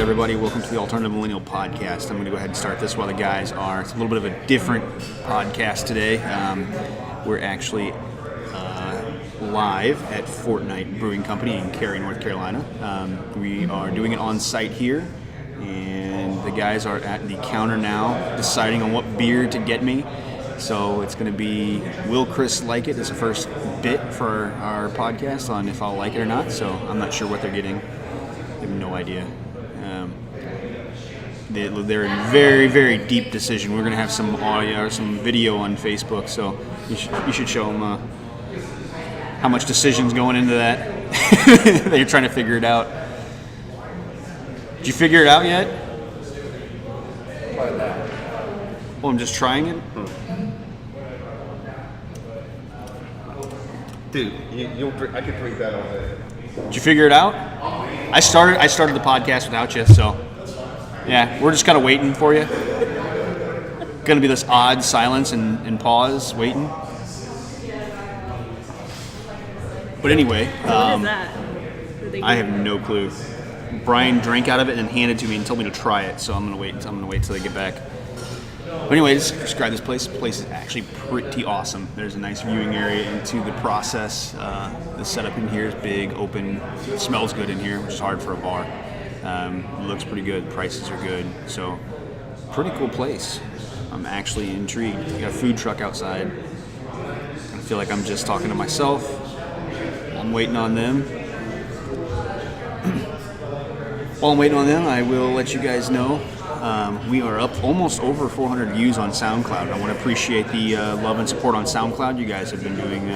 everybody. Welcome to the Alternative Millennial Podcast. I'm going to go ahead and start this while the guys are. It's a little bit of a different podcast today. We're actually live at Fortnight Brewing Company in Cary, North Carolina. We are doing it on site here, and the guys are at the counter now deciding on what beer to get me. So it's going to be, will Chris like it? It's the first bit for our podcast on if I'll like it or not. So I'm not sure what they're getting. I have no idea. They're in very, very deep decision. We're going to have some audio or some video on Facebook, so you should show them how much decision's going into that. They're trying to figure it out. Did you figure it out yet? Well, I'm just trying it. Dude, I could drink that all day. Did you figure it out? I started the podcast without you, so yeah, we're just kind of waiting for you. Going to be this odd silence and pause, waiting. But anyway, what is that? I have no clue. Brian drank out of it and handed it to me and told me to try it, so I'm gonna wait till they get back. But anyways, describe this place. The place is actually pretty awesome. There's a nice viewing area into the process. The setup in here is big, open. It smells good in here, which is hard for a bar. It looks pretty good. Prices are good. So, pretty cool place. I'm actually intrigued. We got a food truck outside. I feel like I'm just talking to myself. I'm waiting on them. While I'm waiting on them, I will let you guys know. We are up almost over 400 views on SoundCloud. I want to appreciate the love and support on SoundCloud. You guys have been doing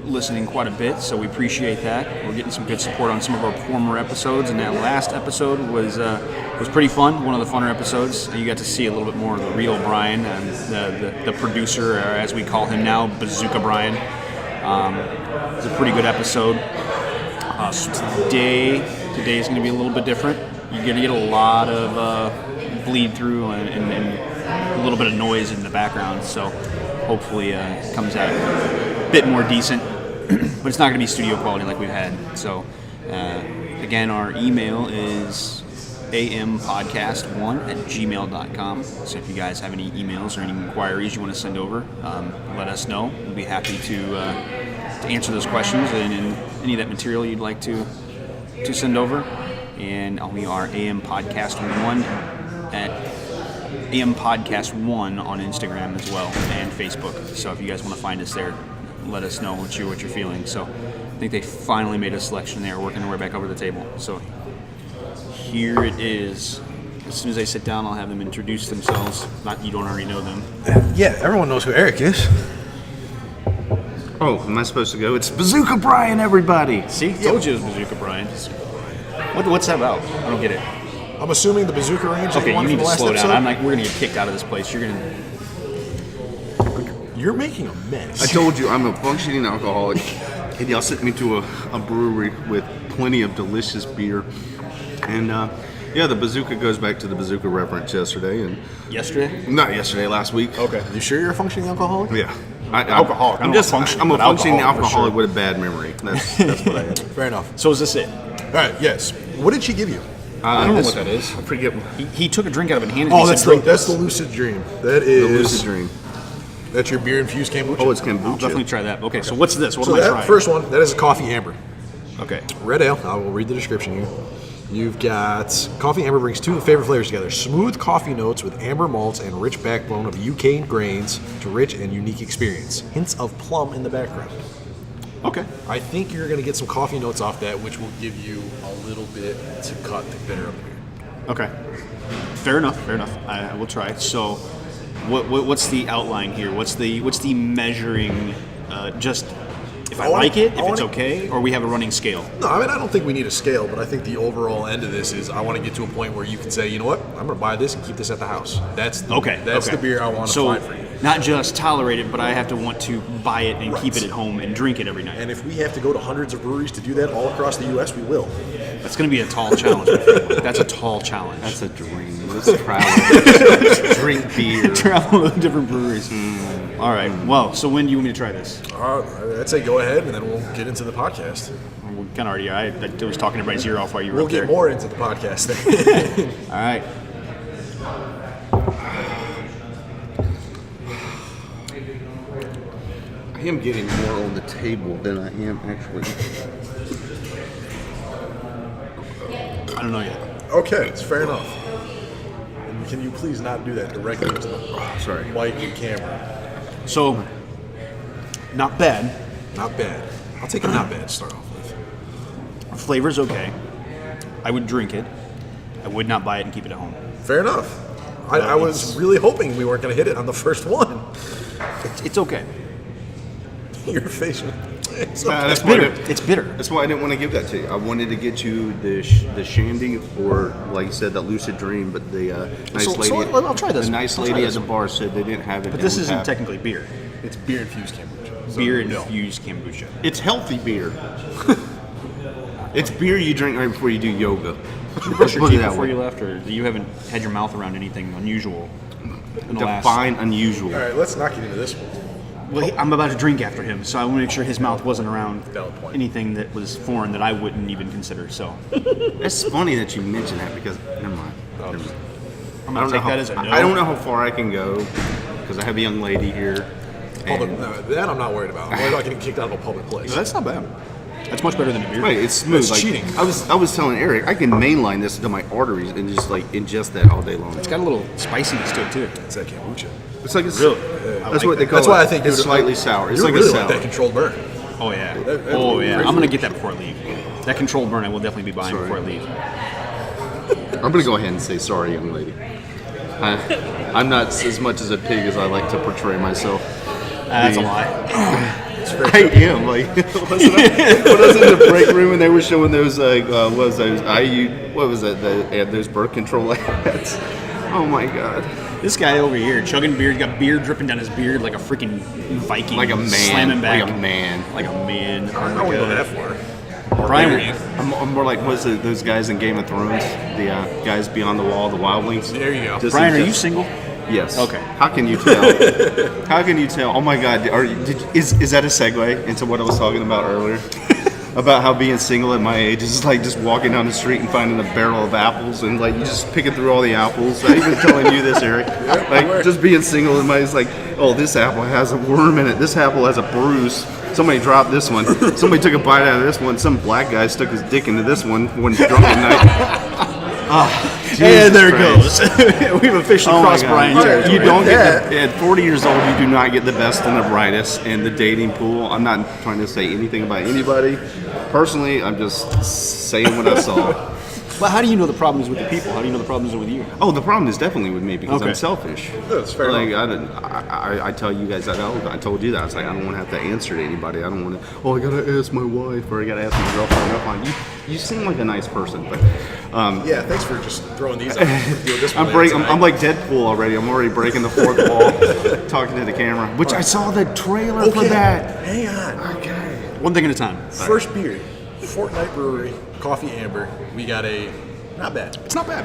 listening quite a bit, so we appreciate that. We're getting some good support on some of our former episodes, and that last episode was pretty fun. One of the funner episodes. You got to see a little bit more of the real Brian, the producer, or as we call him now, Bazooka Brian. It was a pretty good episode. So today is going to be a little bit different. You're going to get a lot of bleed through and a little bit of noise in the background, so hopefully it comes out a bit more decent, but it's not going to be studio quality like we've had. So again, our email is ampodcast1@gmail.com. So if you guys have any emails or any inquiries you want to send over, let us know. We'll be happy to answer those questions and any of that material you'd like to send over. And we are AM Podcast 1 at AM Podcast 1 on Instagram as well and Facebook. So if you guys want to find us there, let us know what you're feeling. So I think they finally made a selection there, working their way back over the table. So here it is. As soon as they sit down, I'll have them introduce themselves. Not you don't already know them. Yeah, everyone knows who Eric is. Oh, am I supposed to go? It's Bazooka Brian, everybody. See, told you it was Bazooka Brian. What's that about? I don't get it. I'm assuming the bazooka range. Okay, you need to slow episode? down. We're gonna get kicked out of this place. You're making a mess. I told you I'm a functioning alcoholic, and y'all sent me to a brewery with plenty of delicious beer. And the bazooka goes back to the bazooka reference yesterday. Yesterday? Not yesterday, last week. Okay. You sure you're a functioning alcoholic? Yeah. Alcoholic. I'm a functioning alcoholic with a bad memory. That's what I am. Fair enough. So is this it? All right. Yes. What did she give you? I don't know what that is. I forget. He took a drink out of it and handed me. Oh, that's the Lucid Dream. That is The Lucid Dream. That's your beer infused kombucha. Oh, it's kombucha. I'll definitely try that. Okay, so what's this? What So am I that trying? first one, that is a coffee amber. Okay. Red ale. I will read the description here. You've got coffee amber brings two favorite flavors together: smooth coffee notes with amber malts and rich backbone of UK grains to rich and unique experience. Hints of plum in the background. Okay. I think you're going to get some coffee notes off that, which will give you a little bit to cut the bitter of the beer. Okay. Fair enough. I will try. So, what's the outline here? What's the measuring? Just if I like it, if it's okay, or we have a running scale? No, I mean, I don't think we need a scale, but I think the overall end of this is I want to get to a point where you can say, you know what, I'm going to buy this and keep this at the house. That's the beer I want to find for you. Not just tolerate it, but I have to want to buy it and keep it at home and drink it every night. And if we have to go to hundreds of breweries to do that all across the U.S., we will. That's going to be a tall challenge. That's a tall challenge. That's a dream. Let's travel. Drink beer. Travel to different breweries. All right. Well, so when do you want me to try this? I'd say go ahead, and then we'll get into the podcast. We kind of already. I was talking everybody's ear off while you were We'll up get there. more into the podcast then. All right. I am getting more on the table than I am actually. I don't know yet. Okay, it's fair enough. And can you please not do that directly into the Sorry. mic and camera? So, not bad. Not bad. I'll take a not bad to start off with. Flavor's okay. I would drink it. I would not buy it and keep it at home. Fair enough. I was really hoping we weren't going to hit it on the first one. It's okay. Your face. It's That's Bitter. why It's bitter. That's why I didn't want to give that to you. I wanted to get you the shandy, or like you said, the lucid dream. But the nice So lady, I'll try this. the nice I'll try lady at this the one. bar said they didn't have it. But and this we isn't have- technically beer. It's beer infused kombucha. So Beer no. infused kombucha. It's healthy beer. It's beer you drink right before you do yoga. Did you brush your Put it teeth that before way. you left, or you haven't had your mouth around anything unusual in the last? Define unusual. All right, let's not get into this one. Well, I'm about to drink after him, so I want to make sure his mouth wasn't around Valid point. anything that was foreign that I wouldn't even consider. So It's funny that you mention that because never mind. Never mind. I'm I gonna don't know take how, that as a no. I don't know how far I can go because I have a young lady here. Public, and- no, that I'm not worried about. I'm worried about getting kicked out of a public place. That's not bad. That's much better than a beer. Right, it's smooth. That's cheating. I was telling Eric, I can mainline this to my arteries and just like ingest that all day long. It's got a little spiciness to it too. It's that kombucha. It's like Really? That's what they call That's it. why I think it's dude, slightly sour. It's You like really a like sour. that controlled burn. Oh yeah. That- Oh yeah. great I'm gonna food. get that before I leave. That controlled burn I will definitely be buying Sorry. before I leave. I'm gonna go ahead and say sorry, young lady. I'm not as much as a pig as I like to portray myself. That's a being. lie. I am like when I was in the break room and they were showing those what was those what was that those birth control ads. Oh my god. This guy over here chugging beer, he's got beer dripping down his beard like a freaking Viking. Like a man. Slamming back. Like a man. Like a man. Oh I my wouldn't go God. that far. Brian, I'm more like what's it, those guys in Game of Thrones, the guys beyond the wall, the wildlings. There you go. Brian, are you single? Yes. Okay. How can you tell? How can you tell? Oh my God! Is that a segue into what I was talking about earlier? About how being single at my age is like just walking down the street and finding a barrel of apples and like you just picking through all the apples. I even telling you this, Eric. Like just being single at my age, like, oh, this apple has a worm in it. This apple has a bruise. Somebody dropped this one. Somebody took a bite out of this one. Some black guy stuck his dick into this one when drunk at night. And there it Christ. goes. We've officially Oh my crossed God. Brian territory. You don't get at 40 years old. You do not get the best and the brightest in the dating pool. I'm not trying to say anything about anybody. Personally, I'm just saying what I saw. Well, how do you know the problems with the people? How do you know the problems are with you? Oh, the problem is definitely with me because Okay. I'm selfish. That's fair Like enough. I tell you guys that I told you that. I was like, I don't want to have to answer to anybody. I don't want to. Oh, I gotta ask my wife or I gotta ask my girlfriend. You seem like a nice person, but Yeah, thanks for just throwing these out. This one I'm like Deadpool already. I'm already breaking the fourth wall, talking to the camera. Which I saw the trailer for that. Hang on. Okay. One thing at a time. First beer, Fortnite Brewery, Coffee Amber. We got a not bad. It's not bad.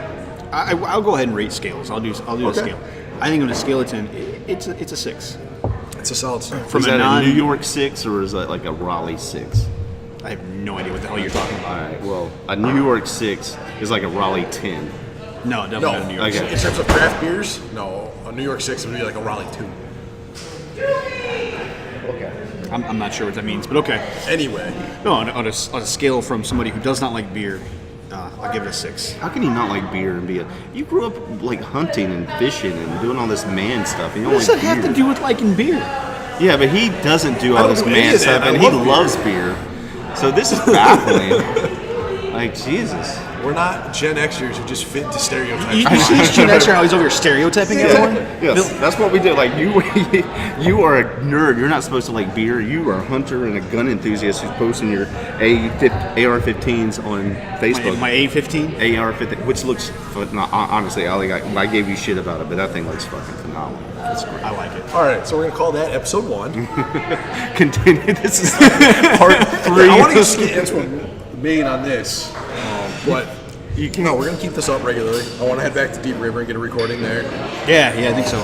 I'll go ahead and rate scales. I'll do a Okay. scale. I think on a scale of 10, it's a 6. It's a solid start. From Is a that non- a New York 6 or is that like a Raleigh 6? I have no idea what the hell you're talking All about. right. Well, a New York 6 is like a Raleigh 10. No, definitely No, not a New York. Okay. in terms of craft beers, no. A New York 6 would be like a Raleigh 2. I'm not sure what that means, but okay. Anyway, No, on a scale from somebody who does not like beer, I'll give it a 6. How can you not like beer and be a? You grew up like hunting and fishing and doing all this man stuff. And you What don't does like that have beer. to do with liking beer? Yeah, but he doesn't do I all don't this do any man of that. stuff, I and he love beer. loves beer. So this is baffling. Like Jesus. we're not Gen Xers who just fit into stereotypes. You see this Gen Xer how he's over here stereotyping everyone? Yes, that's what we do. Like you are a nerd. You're not supposed to like beer. You are a hunter and a gun enthusiast who's posting your AR-15s on Facebook. My A15? AR-15, which looks honestly, I gave you shit about it, but that thing looks fucking phenomenal. It's great. I like it. All right, so we're gonna call that episode 1. Continue. This is part 3. I want to just get into a main on this. But no, we're gonna keep this up regularly. I want to head back to Deep River and get a recording there. Yeah, I think so.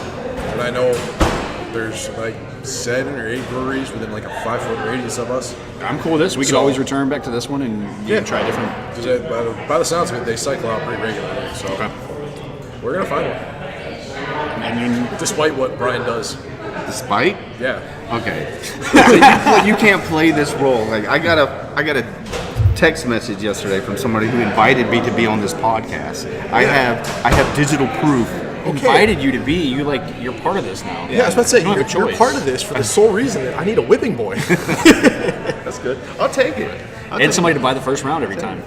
And I know there's like 7 or 8 breweries within like a 5-foot radius of us. I'm cool with this. We could always return back to this one and try different. By the sounds of it, they cycle out pretty regularly. So we're gonna find one. I mean, despite what Brian does. Despite? Yeah. Okay. So you can't play this role. Like I got a text message yesterday from somebody who invited me to be on this podcast. I have digital proof. Invited you to be. You're part of this now. Yeah, I was about to say You don't have a you're choice. part of this for the sole reason that I need a whipping boy. That's good. I'll take it. And somebody to buy the first round every time.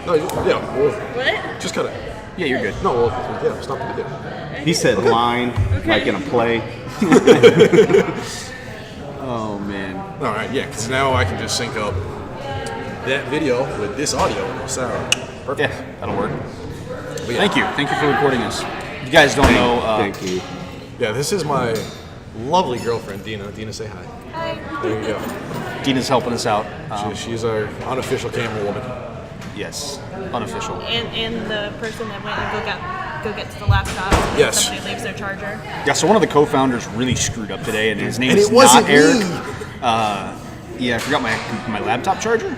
No, yeah. Well, What? just gotta. Yeah, you're good. No, well, yeah. Stop the video. He said line like in a play. Oh man. All right, yeah, because now I can just sync up that video with this audio sound. Perfect. Yeah, that'll work. Thank you for recording us. You guys don't know. Thank you. Yeah, this is my lovely girlfriend, Dina. Dina, say hi. Hi. There you go. Dina's helping us out. She's our unofficial camera woman. Yes, unofficial. And the person that went and go get to the laptop. And Yes. Somebody leaves their charger. Yeah, so one of the co-founders really screwed up today, and his name And is it wasn't not Eric. me. Yeah, I forgot my laptop charger.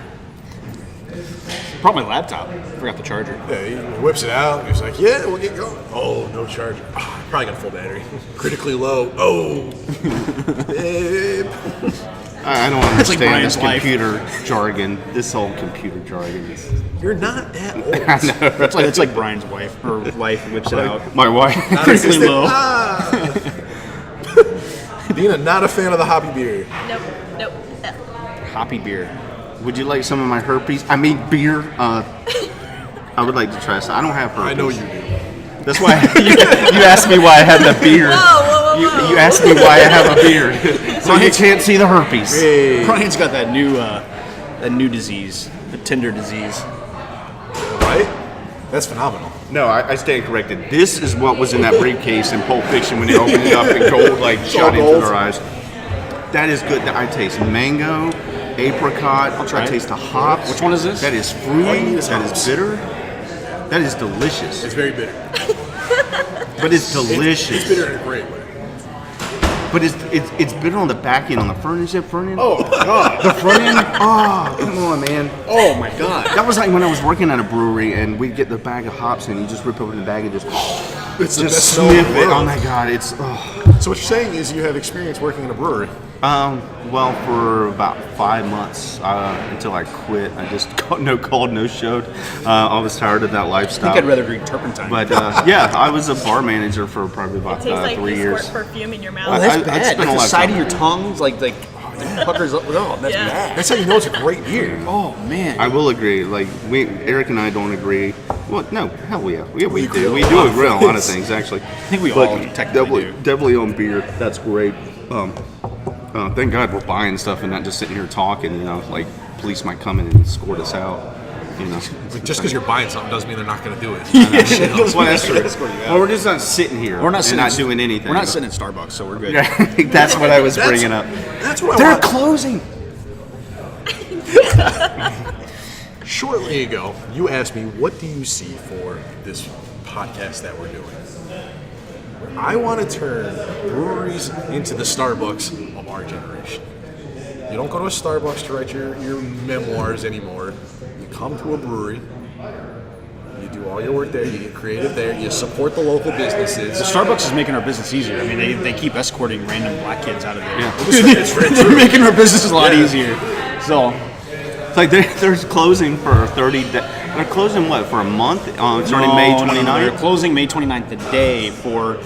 Brought my laptop. Forgot the charger. Yeah, he whips it out. He's like, "Yeah, we'll get going." Oh, no charger. Oh, probably got a full battery. Critically low. Oh, babe. I don't like understand Brian's this life. computer jargon. This whole computer jargon is. You're not that old. I know. It's like Brian's wife. Her wife whips it out. My wife. Critically low. Dina, not a fan of the hoppy beer. Nope. Hoppy beer. Would you like some of my herpes? I mean beer. I would like to try some. I don't have herpes. I know you do. That's why you asked me why I had the beer. Whoa. You asked me why I have a beard, so you can't see the herpes. Brian's got that new disease, the Tinder disease. Right? That's phenomenal. No, I stand corrected. This is what was in that briefcase in Pulp Fiction when they opened it up and gold shot into gold. their eyes. That is good. I taste mango, apricot. I'll try I it. taste the hops. Which one is this? That is All you fruity. need is That hops. is bitter. That is delicious. It's very bitter. But it's delicious. It's bitter in a great way. But it's bitter on the back end, on the front end. Is it front end? Oh, my God. The front end? Oh, come on, man. Oh my god. That was like when I was working at a brewery and we'd get the bag of hops and you just rip open the bag and just It's the just best smell in sniff the it. world. Oh my god, it's So what you're saying is you have experience working in a brewery. well for about 5 months until I quit. I just called no showed. I was tired of that I lifestyle. think I'd rather drink turpentine. But yeah, I was a bar manager for probably about Tastes like 3 you years. squirt perfume in your oh, mouth. that's I bad. spent Like a the lot of side time. of your tongue's like puckers up. Oh, that's Yeah. bad. That's how you know it's a great beer. Oh man. I will agree. Like Eric and I don't agree. Well, no, hell yeah, we We do. agree We on a do lot of agree on a lot of things. things actually. I think we But all technically do. definitely on beer. That's great. Thank God we're buying stuff and not just sitting here talking. You know, like police might come in and escort us out. You know, Just because you're buying something doesn't mean they're not going to do it. well, that's true. Well, we're just not sitting here. We're not and sitting not doing anything. We're not sitting at Starbucks, so we're good. That's what I was bringing up. That's what I They're want. closing. Shortly ago, you asked me, what do you see for this podcast that we're doing? I want to turn breweries into the Starbucks of our generation. You don't go to a Starbucks to write your memoirs anymore. You come to a brewery, you do all your work there, you get creative there, you support the local businesses. Starbucks is making our business easier. I mean, they keep escorting random black kids out of there. Yeah. It's very They're true. making our business a lot Yeah. easier. So, It's like they're closing for 30 days. They're closing what, for a month? Starting May 29th? They're closing May 29th the day for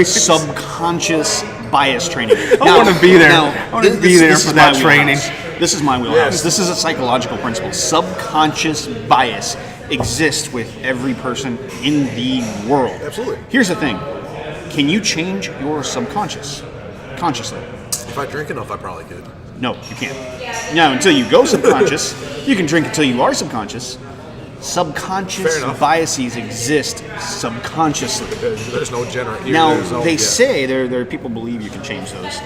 subconscious bias training. I want to be there. I want to be there for that training. This is my wheelhouse. Yes. This is a psychological principle. Subconscious bias exists with every person in the world. Absolutely. Here's the thing. Can you change your subconscious consciously? If I drink enough, I probably could. No, you can't. Now, until you go subconscious, you can drink until you are subconscious. subconscious Fair enough. biases exist subconsciously. There's no general. Now, they say there are people believe you can change those.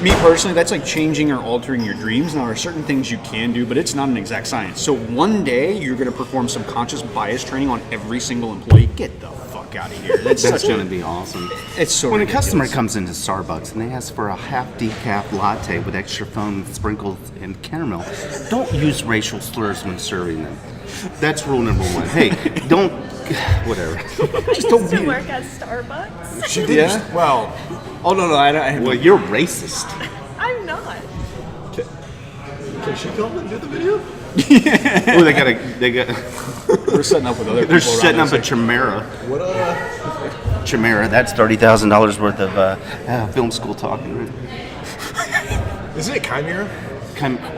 Me personally, that's like changing or altering your dreams. Now, there are certain things you can do, but it's not an exact science. So one day, you're going to perform subconscious bias training on every single employee. Get the fuck out of here. That's going to be awesome. It's so when ridiculous. a customer comes into Starbucks and they ask for a half decaf latte with extra foam sprinkled and caramel, don't use racial slurs when serving them. That's rule number one. Hey, don't. Whatever. Just don't work at Starbucks. She did. Yeah? Well, Oh, no, I Well, you're racist. I'm not. can she come and do the video? Oh, they got. we're setting up with other They're people setting around up a us. Chimera. What Chimera. That's $30,000 worth of film school talking. Right? Isn't it Chimera?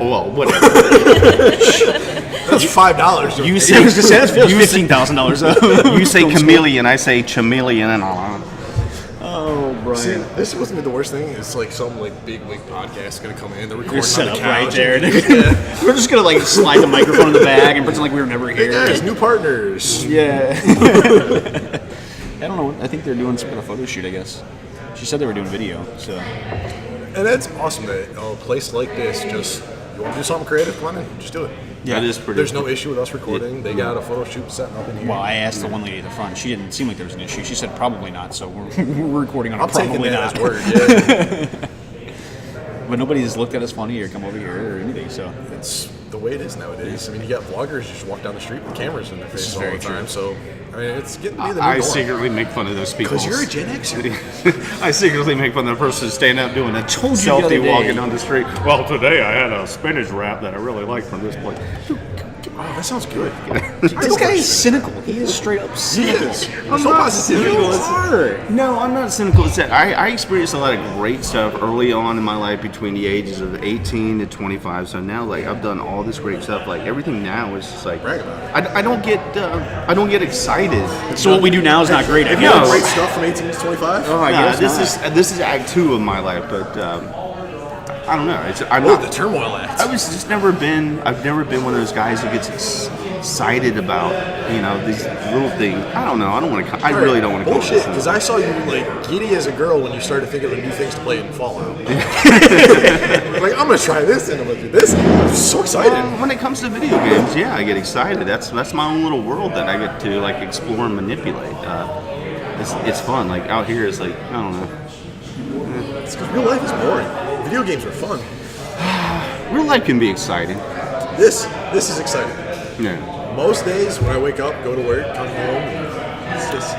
Well, whatever. That's $5. You I say was gonna say, that feels $15,000 though. you say chameleon, I say chameleon, and all. Oh, Brian. See, this wasn't even the worst thing. It's like some big wig podcast gonna come in. They're recording You're set on the up right couch. there. Yeah. We're just gonna like slide the microphone in the bag and pretend like we were never Hey here. guys, new partners. Yeah. I don't know. I think they're doing some kind of photo shoot, I guess. She said they were doing video, so. And that's awesome that a place like this just, you want to do something creative, come on in, just do it. Yeah. That is pretty. There's no issue with us recording. They got a photo shoot setting up in here. Well, I asked the one lady at the front. She didn't seem like there was an issue. She said probably not, so we're recording on a I'm taking probably that not. as word, yeah. But nobody's looked at us funny or come over here or anything, so. It's the way it is nowadays. I mean, you got vloggers just walk down the street with cameras in their is face all very the time. true. So, I mean, it's getting to be the new I norm. secretly make fun of those people. Because you're a Gen Xer. I secretly make fun of the person standing up doing a you the other selfie day. walking down the street. Well, today I had a spinach wrap that I really liked from this place. Oh, that sounds good. This guy is cynical. He is straight up cynical. I'm so positive. You are. No, I'm not cynical. It's that I experienced a lot of great stuff early on in my life between the ages of 18 to 25. So now, like, I've done all this great stuff. Like, everything now is just like Brag about it. I don't get excited. So what we do now is not great. Have I you know. done great stuff from 18 to 25? Oh, I Nah, guess this is act 2 of my life, but I don't know. I'm Oh, not. the turmoil act. I've never been one of those guys who gets excited about, these little things. I don't know. I don't want to. I really don't want to. Bullshit, because I saw you like giddy as a girl when you started thinking of new things to play in Fallout. Like, I'm gonna try this and I'm gonna do this. I'm so excited. When it comes to video games, yeah, I get excited. That's my own little world that I get to like explore and manipulate. It's fun. Like out here, it's like I don't know. It's because real life is boring. Video games are fun. Real life can be exciting. This is exciting. Yeah. Most days when I wake up, go to work, come home, and it's just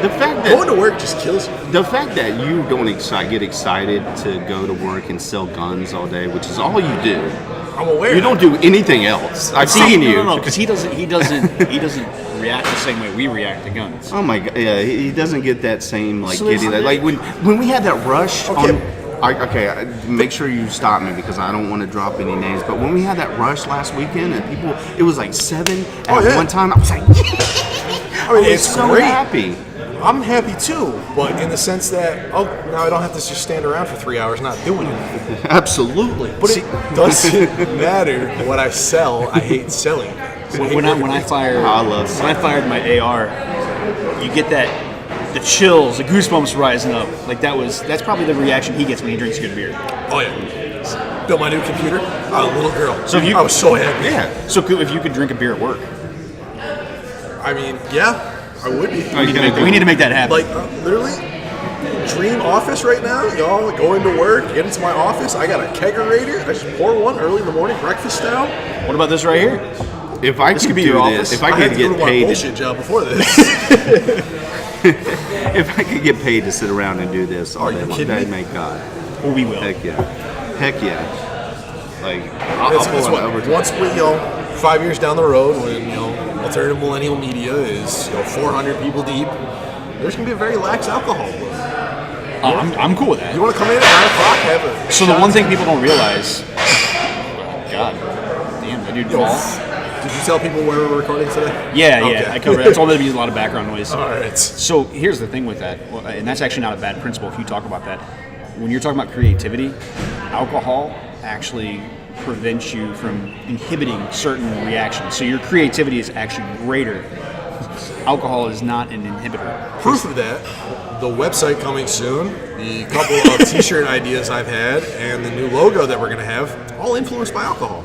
The fact going that to work just kills you. the fact that you don't get excited to go to work and sell guns all day, which is all you do. I'm aware. You don't do anything else. I've seen you. No, because he doesn't react the same way we react to guns. Oh my god! Yeah, he doesn't get that same like So there's- giddy. Like when we had that rush. Okay. Make sure you stop me because I don't want to drop any names. But when we had that rush last weekend and people, it was like 7 at one time. I was like, I mean, I was it's so great. happy. I'm happy too, but in the sense that now I don't have to just stand around for 3 hours not doing anything. Absolutely. But it doesn't matter what I sell. I hate selling. When I fired I love when I fired my AR, you get the chills, the goosebumps rising up. Like that's probably the reaction he gets when he drinks a good beer. Oh yeah. Built my new computer. Oh, little girl. So I was so happy. Yeah. So if you could drink a beer at work, I mean, yeah, I would be. we need to make that happen. Like literally, dream office right now. Y'all go into work, get into my office. I got a kegerator. I just pour one early in the morning, breakfast style. What about this right here? If I This could could be do your this, office. if I had could to go get to my paid, bullshit job before this. if I could get paid to sit around and do this all Are day you long, kidding me? thank God. Well, we will. Heck yeah. Heck yeah. Like I'll It's pull what, on overtime. once we, 5 years down the road, when alternative millennial media is 400 people deep, there's gonna be a very lax alcohol load. I'm cool with that. You want to come in at 9 o'clock, have a So the shot? one thing people don't realize, God, damn, that dude fall. Did you tell people where we're recording today? Yeah, Okay. I covered that. I told them to use a lot of background noise. All right. So here's the thing with that, and that's actually not a bad principle if you talk about that. When you're talking about creativity, alcohol actually prevents you from inhibiting certain reactions. So your creativity is actually greater. Alcohol is not an inhibitor. Proof of that, the website coming soon, the couple of t-shirt ideas I've had, and the new logo that we're going to have, all influenced by alcohol.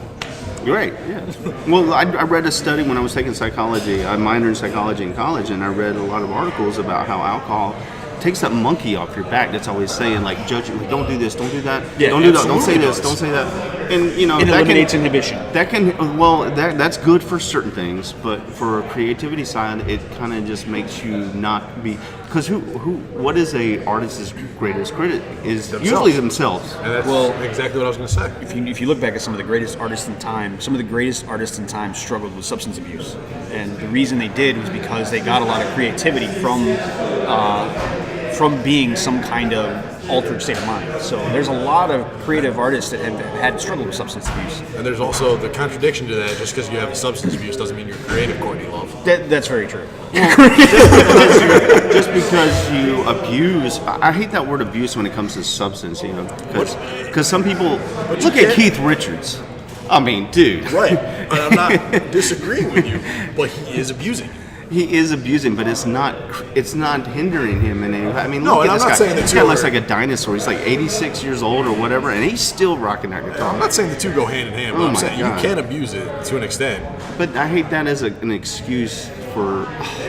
Great, yeah. Well, I read a study when I was taking psychology. I minored in psychology in college, and I read a lot of articles about how alcohol takes that monkey off your back that's always saying, like, judging, like, don't do this, don't do that, Yeah, don't do that, don't say absolutely this, does. don't say that. And, you know, It that eliminates inhibition. That can, well, that's good for certain things, but for a creativity side, it kind of just makes you not be, because what is a artist's greatest critic is Themselves. usually themselves. And that's Well, exactly what I was going to say. If you look back at some of the greatest artists in time, some of the greatest artists in time struggled with substance abuse. And the reason they did was because they got a lot of creativity from being some kind of altered state of mind. So there's a lot of creative artists that have had struggled with substance abuse. And there's also the contradiction to that. Just because you have a substance abuse doesn't mean you're creative, Courtney Love. That's very true. Just because you abuse, I hate that word abuse when it comes to substance, you know, because some people look at Keith Richards. I mean, dude. Right. And I'm not disagreeing with you, but he is abusing. He is abusing, but it's not hindering him in any way. I mean, No, look and at I'm this not guy. saying the This two guy looks are- like a dinosaur. He's like 86 years old or whatever, and he's still rocking that guitar. I'm not saying the two go hand in hand, but Oh I'm my saying God. you can abuse it to an extent. But I hate that as an excuse for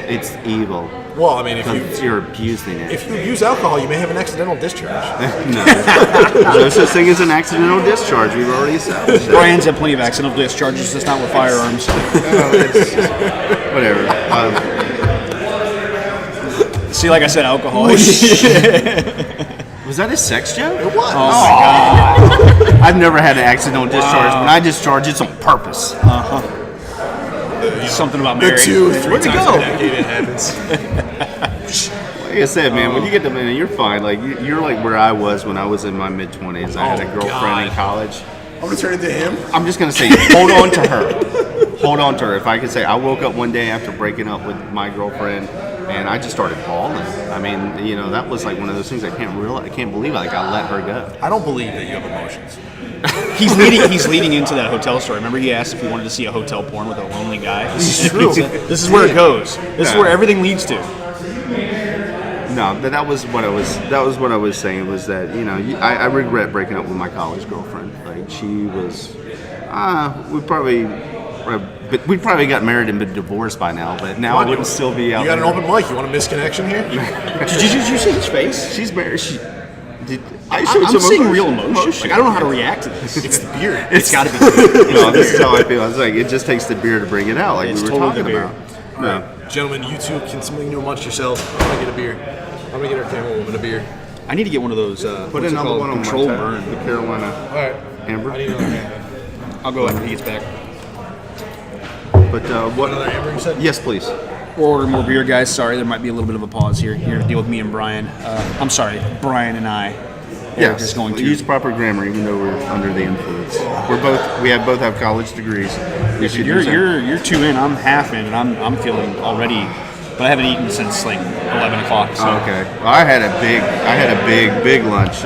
it's evil. Well, I mean, Because you're abusing it. if you abuse alcohol, you may have an accidental discharge. No. There's no such thing as an accidental discharge. We've already established that. Brian's had plenty of accidental discharges, just not with firearms. Whatever. See, like I said, alcohol. Was that a sex joke? It was. I've never had an accidental discharge. When I discharge, it's on purpose. Something about The Mary. 2-3 Where'd it times go? a decade it happens. Like I said, man, when you get to man, you're fine. Like you're like where I was when I was in my mid-20s. I had a Oh, girlfriend God. in college. I'm gonna turn into him. I'm just gonna say, hold on to her. Hold on to her. If I could say, I woke up one day after breaking up with my girlfriend, and I just started bawling. I mean, you know, that was like one of those things I can't believe. Like I let her go. I don't believe that you have emotions. He's leading into that hotel story. Remember, he asked if we wanted to see a hotel porn with a lonely guy. This is true. This is where it goes. This is where everything leads to. No, but that was what I was. That was what I was saying. Was that you know I regret breaking up with my college girlfriend. Like she was, we probably got married and been divorced by now. But now I wouldn't still be out. You got an there. open mic. You want a misconnection here? Did you see his face? She's married. I'm seeing real emotion. Like I don't know how to react to this. It's the beard. It's got to be. No, this is how I feel. It's like it just takes the beer to bring it out, like It's we were totally talking the beer. about. No. Gentlemen, you two can something new amongst yourselves. I'm gonna get a beer. I'm gonna get our camera woman a beer. I need to get one of those. Put what's it another called? one on Control my burn. the Carolina All right. Amber. I need another camera. I'll go after he gets back. But what? Another amber, you said? Yes, please. We're ordering more beer, guys. Sorry, there might be a little bit of a pause here. You're gonna deal with me and Brian. I'm sorry, Brian and I. Yes. Just going to use proper grammar, even though we're under the influence. We both have college degrees. We should use that. You're 2 in. I'm half in, and I'm feeling already. But I haven't eaten since like 11 o'clock. So. Okay. Well, I had a big lunch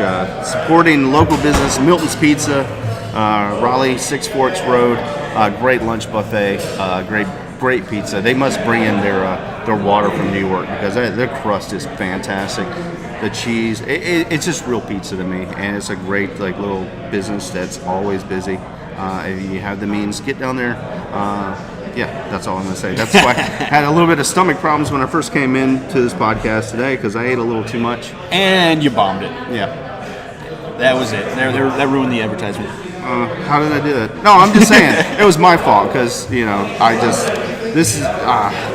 supporting local business, Milton's Pizza, Raleigh, Six Forks Road. Great lunch buffet. Great pizza. They must bring in their water from New York because their crust is fantastic. The cheese, it's just real pizza to me, and it's a great like little business that's always busy. If you have the means, get down there. Yeah, that's all I'm gonna say. That's why I had a little bit of stomach problems when I first came into this podcast today because I ate a little too much. And you bombed it. Yeah. That was it. That ruined the advertisement. How did I do that? No, I'm just saying it was my fault because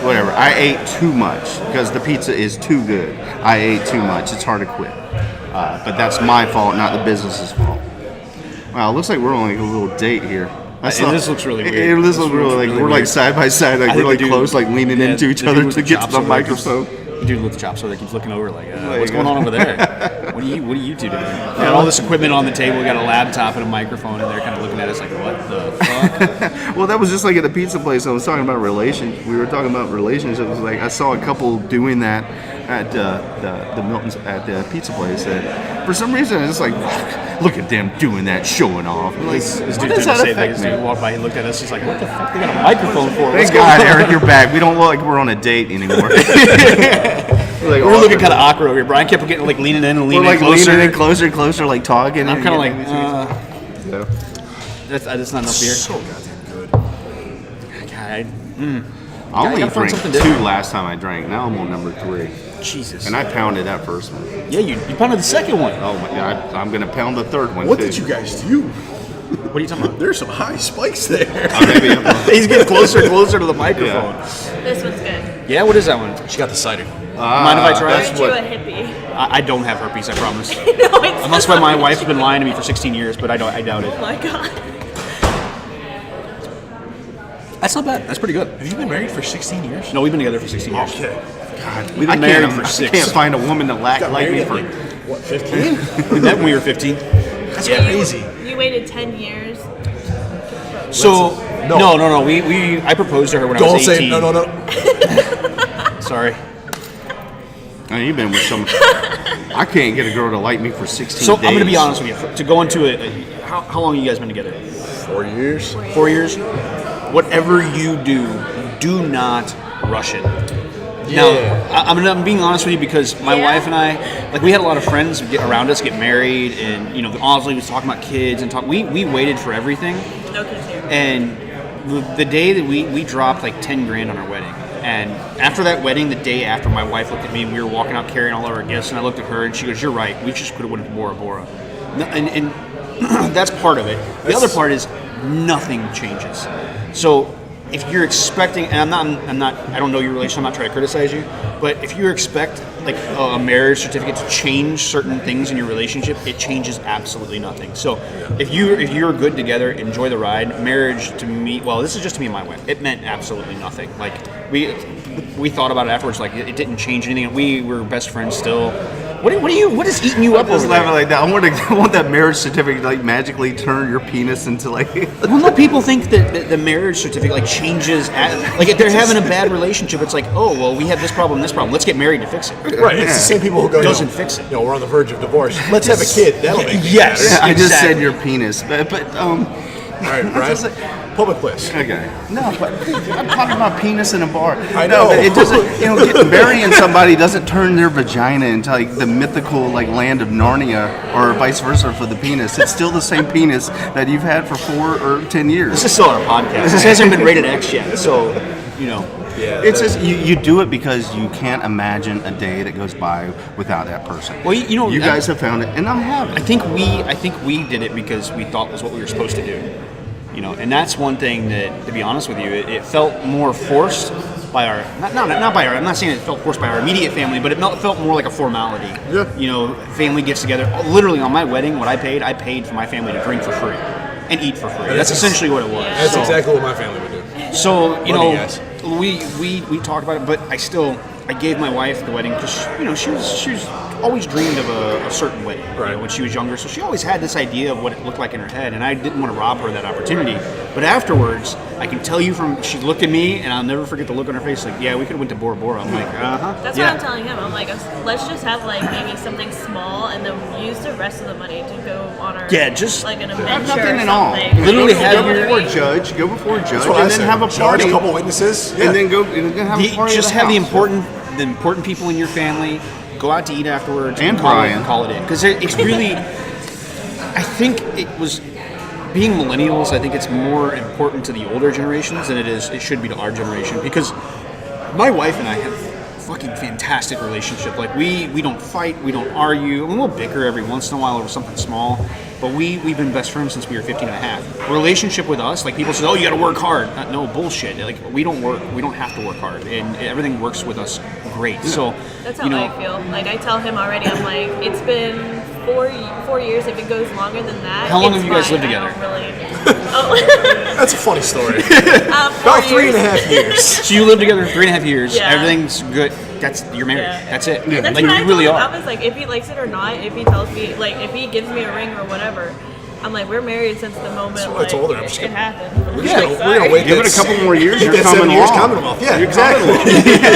whatever. I ate too much because the pizza is too good. I ate too much. It's hard to quit. But that's my fault, not the business's fault. Wow, it looks like we're on like a little date here. This looks really weird. This looks really like we're like side by side, like we're like close, like leaning into each other to get to the microphone. The dude with the chop that keeps looking over like, what's going on over there? What are you two doing? Got all this equipment on the table. We got a laptop and a microphone, and they're kind of looking at us like, what the fuck? Well, that was just like at a pizza place. I was talking about relations. We were talking about relationships. Like I saw a couple doing that at the Milton's at the pizza place that for some reason it's like, look at them doing that, showing off. Like, This what dude's does doing the that same thing. affect This me? dude walked by, he looked at us, he's like, what the fuck, they got a microphone for? What's Thank going God, on? Eric, you're back. We don't look like we're on a date anymore. We were looking kind of awkward over here. Brian kept getting like leaning in and We're leaning like in closer. leaning in closer and closer, like talking. I'm kind of like, yeah. that's not enough beer. So goddamn good. God, I only gotta find drank something 2 different. last time I drank. Now I'm on number 3, Jesus. and I pounded that first one. Yeah, you pounded the second one. Oh my God, I'm gonna pound the third one. What too. did you guys do? What are you talking about? There's some high spikes there. Maybe He's getting closer and closer to the microphone. This one's good. Yeah, what is that one? She got the cider. Mind if I try that's it? Aren't you what- a hippie? I don't have herpes, I promise. No, it's Unless my wife's been lying to me for 16 years, but I doubt Oh it. my god. That's not bad. That's pretty good. Have you been married for 16 years? No, we've been together for 16 years. Okay. We've I been married can't, for I 6. can't find a woman to like Married me at for. like, what, 15? We met when we were 15. That's Yeah. crazy. You waited 10 years. So, No. no. I proposed to her when I Don't was 18. say no. Sorry. Oh, you've been with some. I can't get a girl to like me for 16 So days. I'm going to be honest with you. To go into it, how long have you guys been together? 4 years. 4 years? Whatever you do not rush it. Now, I'm being honest with you because my Yeah. wife and I, like, we had a lot of friends get around us get married, and Osley was talking about kids and talk. We waited for everything, No kids here. and the day that we dropped like 10 grand on our wedding, and after that wedding, the day after, my wife looked at me and we were walking out carrying all of our gifts, and I looked at her and she goes, "You're right. We just could have went to Bora Bora," no, and that's part of it. The other part is nothing changes. So if you're expecting, and I don't know your relationship, I'm not trying to criticize you, but if you expect like a marriage certificate to change certain things in your relationship, it changes absolutely nothing. So if you're good together, enjoy the ride. Marriage to me, well, this is just to me and my wife, it meant absolutely nothing. Like we thought about it afterwards, like it didn't change anything, and we were best friends still. What is eating you up Just over laughing there? like that. I want that marriage certificate to like magically turn your penis into like. Well, no, people think that the marriage certificate like changes. Like if they're having a bad relationship, it's like, oh well, we have this problem. Let's get married to fix it. Right. It's the same people who go. Doesn't fix it. We're on the verge of divorce. Let's have a kid. That'll make it Yes. better. I just said Exactly. your penis, but All right, Brian. just Public place. okay. No, but I'm talking about penis in a bar. I No, know. but it doesn't. Burying somebody doesn't turn their vagina into like the mythical like land of Narnia, or vice versa for the penis. It's still the same penis that you've had for 4 or 10 years. This is still our podcast. This hasn't been rated X yet, so Yeah. It's just you do it because you can't imagine a day that goes by without that person. Well, you guys have found it, and I'm having. I think we did it because we thought was what we were supposed to do. And that's one thing that, to be honest with you, it felt more forced by our not by our. I'm not saying it felt forced by our immediate family, but it felt more like a formality. Yeah. Family gets together. Literally on my wedding, what I paid for my family to drink for free and eat for free. That's essentially what it was. That's exactly what my family would do. So Love you guys. we talked about it, but I gave my wife the wedding because she was always dreamed of a certain wedding when she was younger. So she always had this idea of what it looked like in her head, and I didn't want to rob her of that opportunity. But afterwards, I can tell you she looked at me, and I'll never forget the look on her face. Like, yeah, we could have went to Bora Bora. I'm like, That's what I'm telling him. I'm like, let's just have like maybe something small, and then use the rest of the money to go on our just like an Have adventure nothing or at all. something. Literally Go have to your- Brewery. Go before judge, That's what I and then said. have a Judge, party, a couple witnesses. Yeah. and then go and then have a party. Just at the have house. the important people in your family. Go out to eat afterwards And call it in, because it's really. I think it was being millennials. I think it's more important to the older generations than it should be to our generation, because my wife and I have a fucking fantastic relationship. Like we don't fight, we don't argue. I mean, we'll bicker every once in a while over something small, but we've been best friends since we were 15 and a half. Relationship with us, like people say, oh, you got to work hard. No, bullshit. Like we don't have to work hard, and everything works with us great. So That's how I feel. Like I tell him already. I'm like, it's been 4 years. If it goes longer than that, How long it's have you guys fine. lived together? I don't really. Oh. That's a funny story. 4 About 3.5 years. So you lived together 3.5 years. Yeah. Everything's good. You're married. Yeah. That's it. That's Like what I you really told him. are. I was like, if he likes it or not, if he tells me, like, if he gives me a ring or whatever, I'm like, we're married since the moment That's what I told her. I'm just it gonna- happened. We're gonna wait. Give it a couple more years. Get You're that 7 common years law. Commonwealth. Yeah, You're exactly.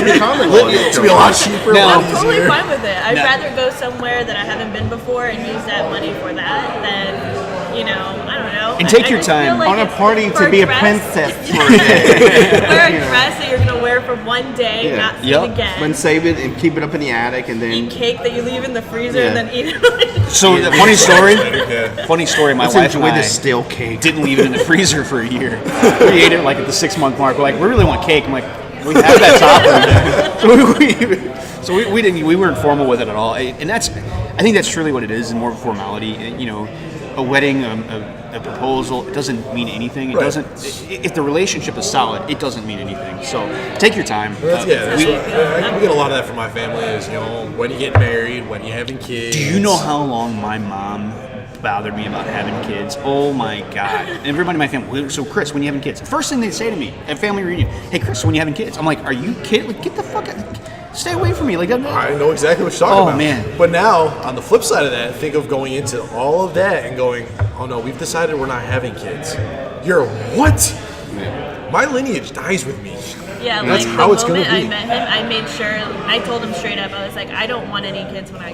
You're common law. It's gonna be a lot cheaper, a Now- lot I'm totally easier. fine with it. I'd No. rather go somewhere that I haven't been before and use that money for that than, I don't know. And take I your just feel time. like On a it's party for to be a dress. princess for a day. Wear a dress that you're gonna wear for one day, Yeah. not see Yep. it again. Then save it and keep it up in the attic, and then Eat cake that you leave in the freezer Yeah. and then eat it. So the funny story. Yeah. Funny story. My let's wife enjoy and I this stale cake. didn't leave it in the freezer for a year. We ate it like at the 6-month mark. We're like, we really want cake. I'm like, we have that topper. So we didn't. We weren't formal with it at all. And I think that's truly what it is, and more of a formality. A wedding, a proposal, it doesn't mean anything. It Right. doesn't. If the relationship is solid, it doesn't mean anything. So take your time. That's We we get a lot of that from my family. Is when you get married, when you're having kids. Do you know how long my mom bothered me about having kids? Oh my God. And everybody in my family, so Chris, when you having kids? First thing they'd say to me at family reunion, hey Chris, when you having kids? I'm like, are you kidding? Like, get the fuck out. Stay away from me. Like, I know exactly what you're talking Oh, about. man. But now, on the flip side of that, think of going into all of that and going, oh no, we've decided we're not having kids. You're what? My lineage dies with me. Yeah, That's like how the it's gonna moment I be. met him, I made sure I told him straight up. I was like, I don't want any kids when I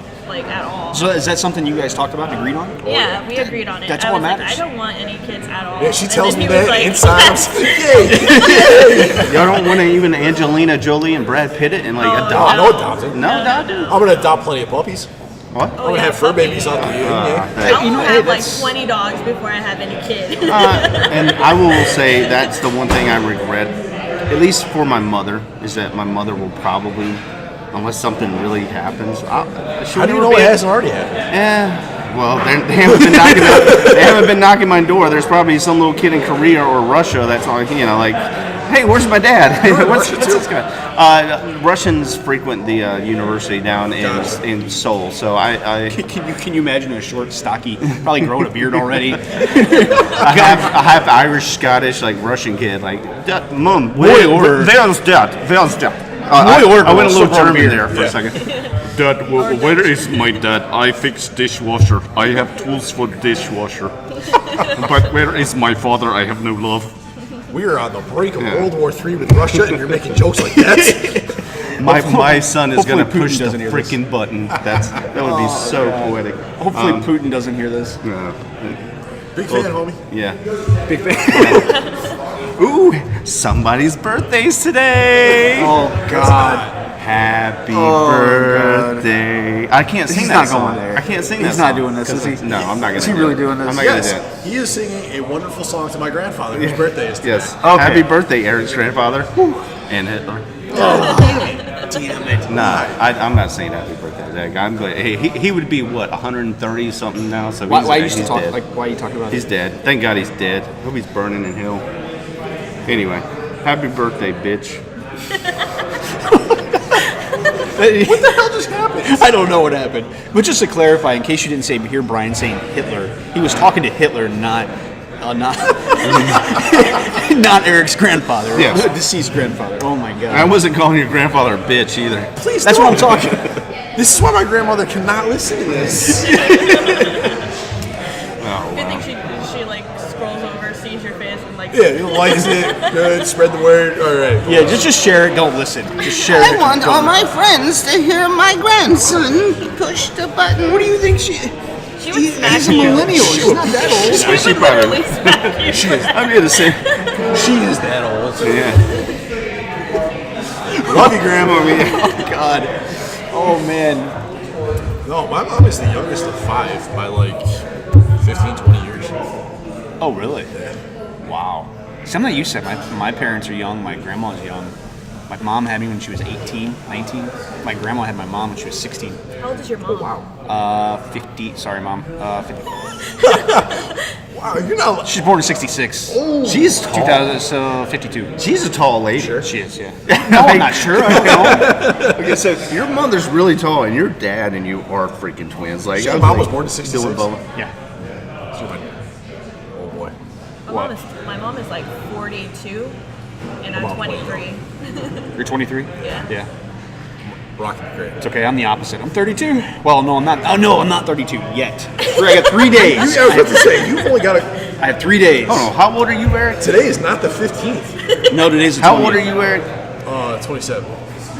at all. So is that something you guys talked about and agreed on? Yeah, we agreed on it. That's I what was like, matters. I don't want any kids at all. Yeah, she And tells then me he was that like, inside. I'm like, Y'all don't want to even Angelina Jolie and Brad Pitt it and like Oh, adopt? no adopting. No, adopt. I'm gonna adopt plenty of puppies. What? I'm gonna have fur babies on the yeah. I'll You know, hey, have like that's- 20 dogs before I have any kid. And I will say that's the one thing I regret, at least for my mother, is that my mother will probably, unless something really happens. How do you know it hasn't already happened? Well, they haven't been knocking. They haven't been knocking my door. There's probably some little kid in Korea or Russia that's like, like, hey, where's my dad? what's this guy? Russians frequent the university down in Seoul, so I Can you imagine a short, stocky, probably growing a beard already? a half Irish, Scottish, like Russian kid, like, Mom, Boy, or- where's dad? Where's dad? Boy, or I went a little girl, German beard. there for Yeah. a second. Dad, where is my dad? I fix dishwasher. I have tools for dishwasher. But where is my father? I have no love. We are on the brink of World War III with Russia, and you're making jokes like that. My son is Hopefully going to push Putin the doesn't hear this. freaking button. That would be so poetic. Hopefully Putin doesn't hear this. Big fan, homie. Yeah. Big fan. Ooh, somebody's birthday's today. Oh God. Happy Oh, birthday. I can't sing He's that not song. going there. I can't sing He's that not song. doing this, is he? No, I'm not going to. Is he really doing this? I'm not going to Yes, do it. he is singing a wonderful song to my grandfather, whose birthday is today. Yes. Okay. Happy birthday, Eric's grandfather. And Hitler. Damn it. Nah, I'm not saying happy birthday to that guy. I'm going. Hey, he would be what 130 something now. So Why, he's, why you used to he's talk dead. like? Why are you talking about? He's dead. Thank God he's dead. Hope he's burning in hell. Anyway, happy birthday, bitch. What the hell just happened? I don't know what happened. But just to clarify, in case you didn't hear Brian saying Hitler, he was talking to Hitler, not not Eric's grandfather. Yes. Deceased grandfather. Oh my God. I wasn't calling your grandfather a bitch either. Please That's don't. what I'm talking. This is why my grandmother cannot listen to this. Good thing she like scrolls over, sees your face, and like. Yeah, you likes it. Good. Spread the word. All right. Yeah, just share it. Don't listen. Just share it. I want all my friends to hear my grandson push the button. What do you think she? She would smack She's a you. millennial. She's not that old. She would She probably- literally smack you. I'm here to say, She is that old. yeah. Love you, Grandma. Oh God. Oh man. No, my mom is the youngest of 5 by like 15, 20 years. Oh really? Wow. Something that you said. My parents are young. My grandma's young. My mom had me when she was 18, 19. My grandma had my mom when she was 16. How old is your mom? 50. Sorry, Mom. 50. Wow, you're not. She's born in 66. Oh, she's tall. 2000, so 52. She's a tall lady. Sure. She is, yeah. No, I'm not sure. I don't know. Okay, so your mother's really tall, and your dad and you are freaking twins. Like, Your mom was born in 66? Dylan Bowen. Yeah. Oh boy. My mom is like 42, and I'm Come on, 23. You're 23? Yeah. Yeah. Rocking the crate. It's okay. I'm the opposite. I'm 32. Well, no, I'm not. Oh no, I'm not 32 yet. I got 3 days. I was about to say, you've only got I have 3 days. Oh, how old are you, Eric? Today is not the 15th. No, today's the 20th. How old are you, Eric? 27.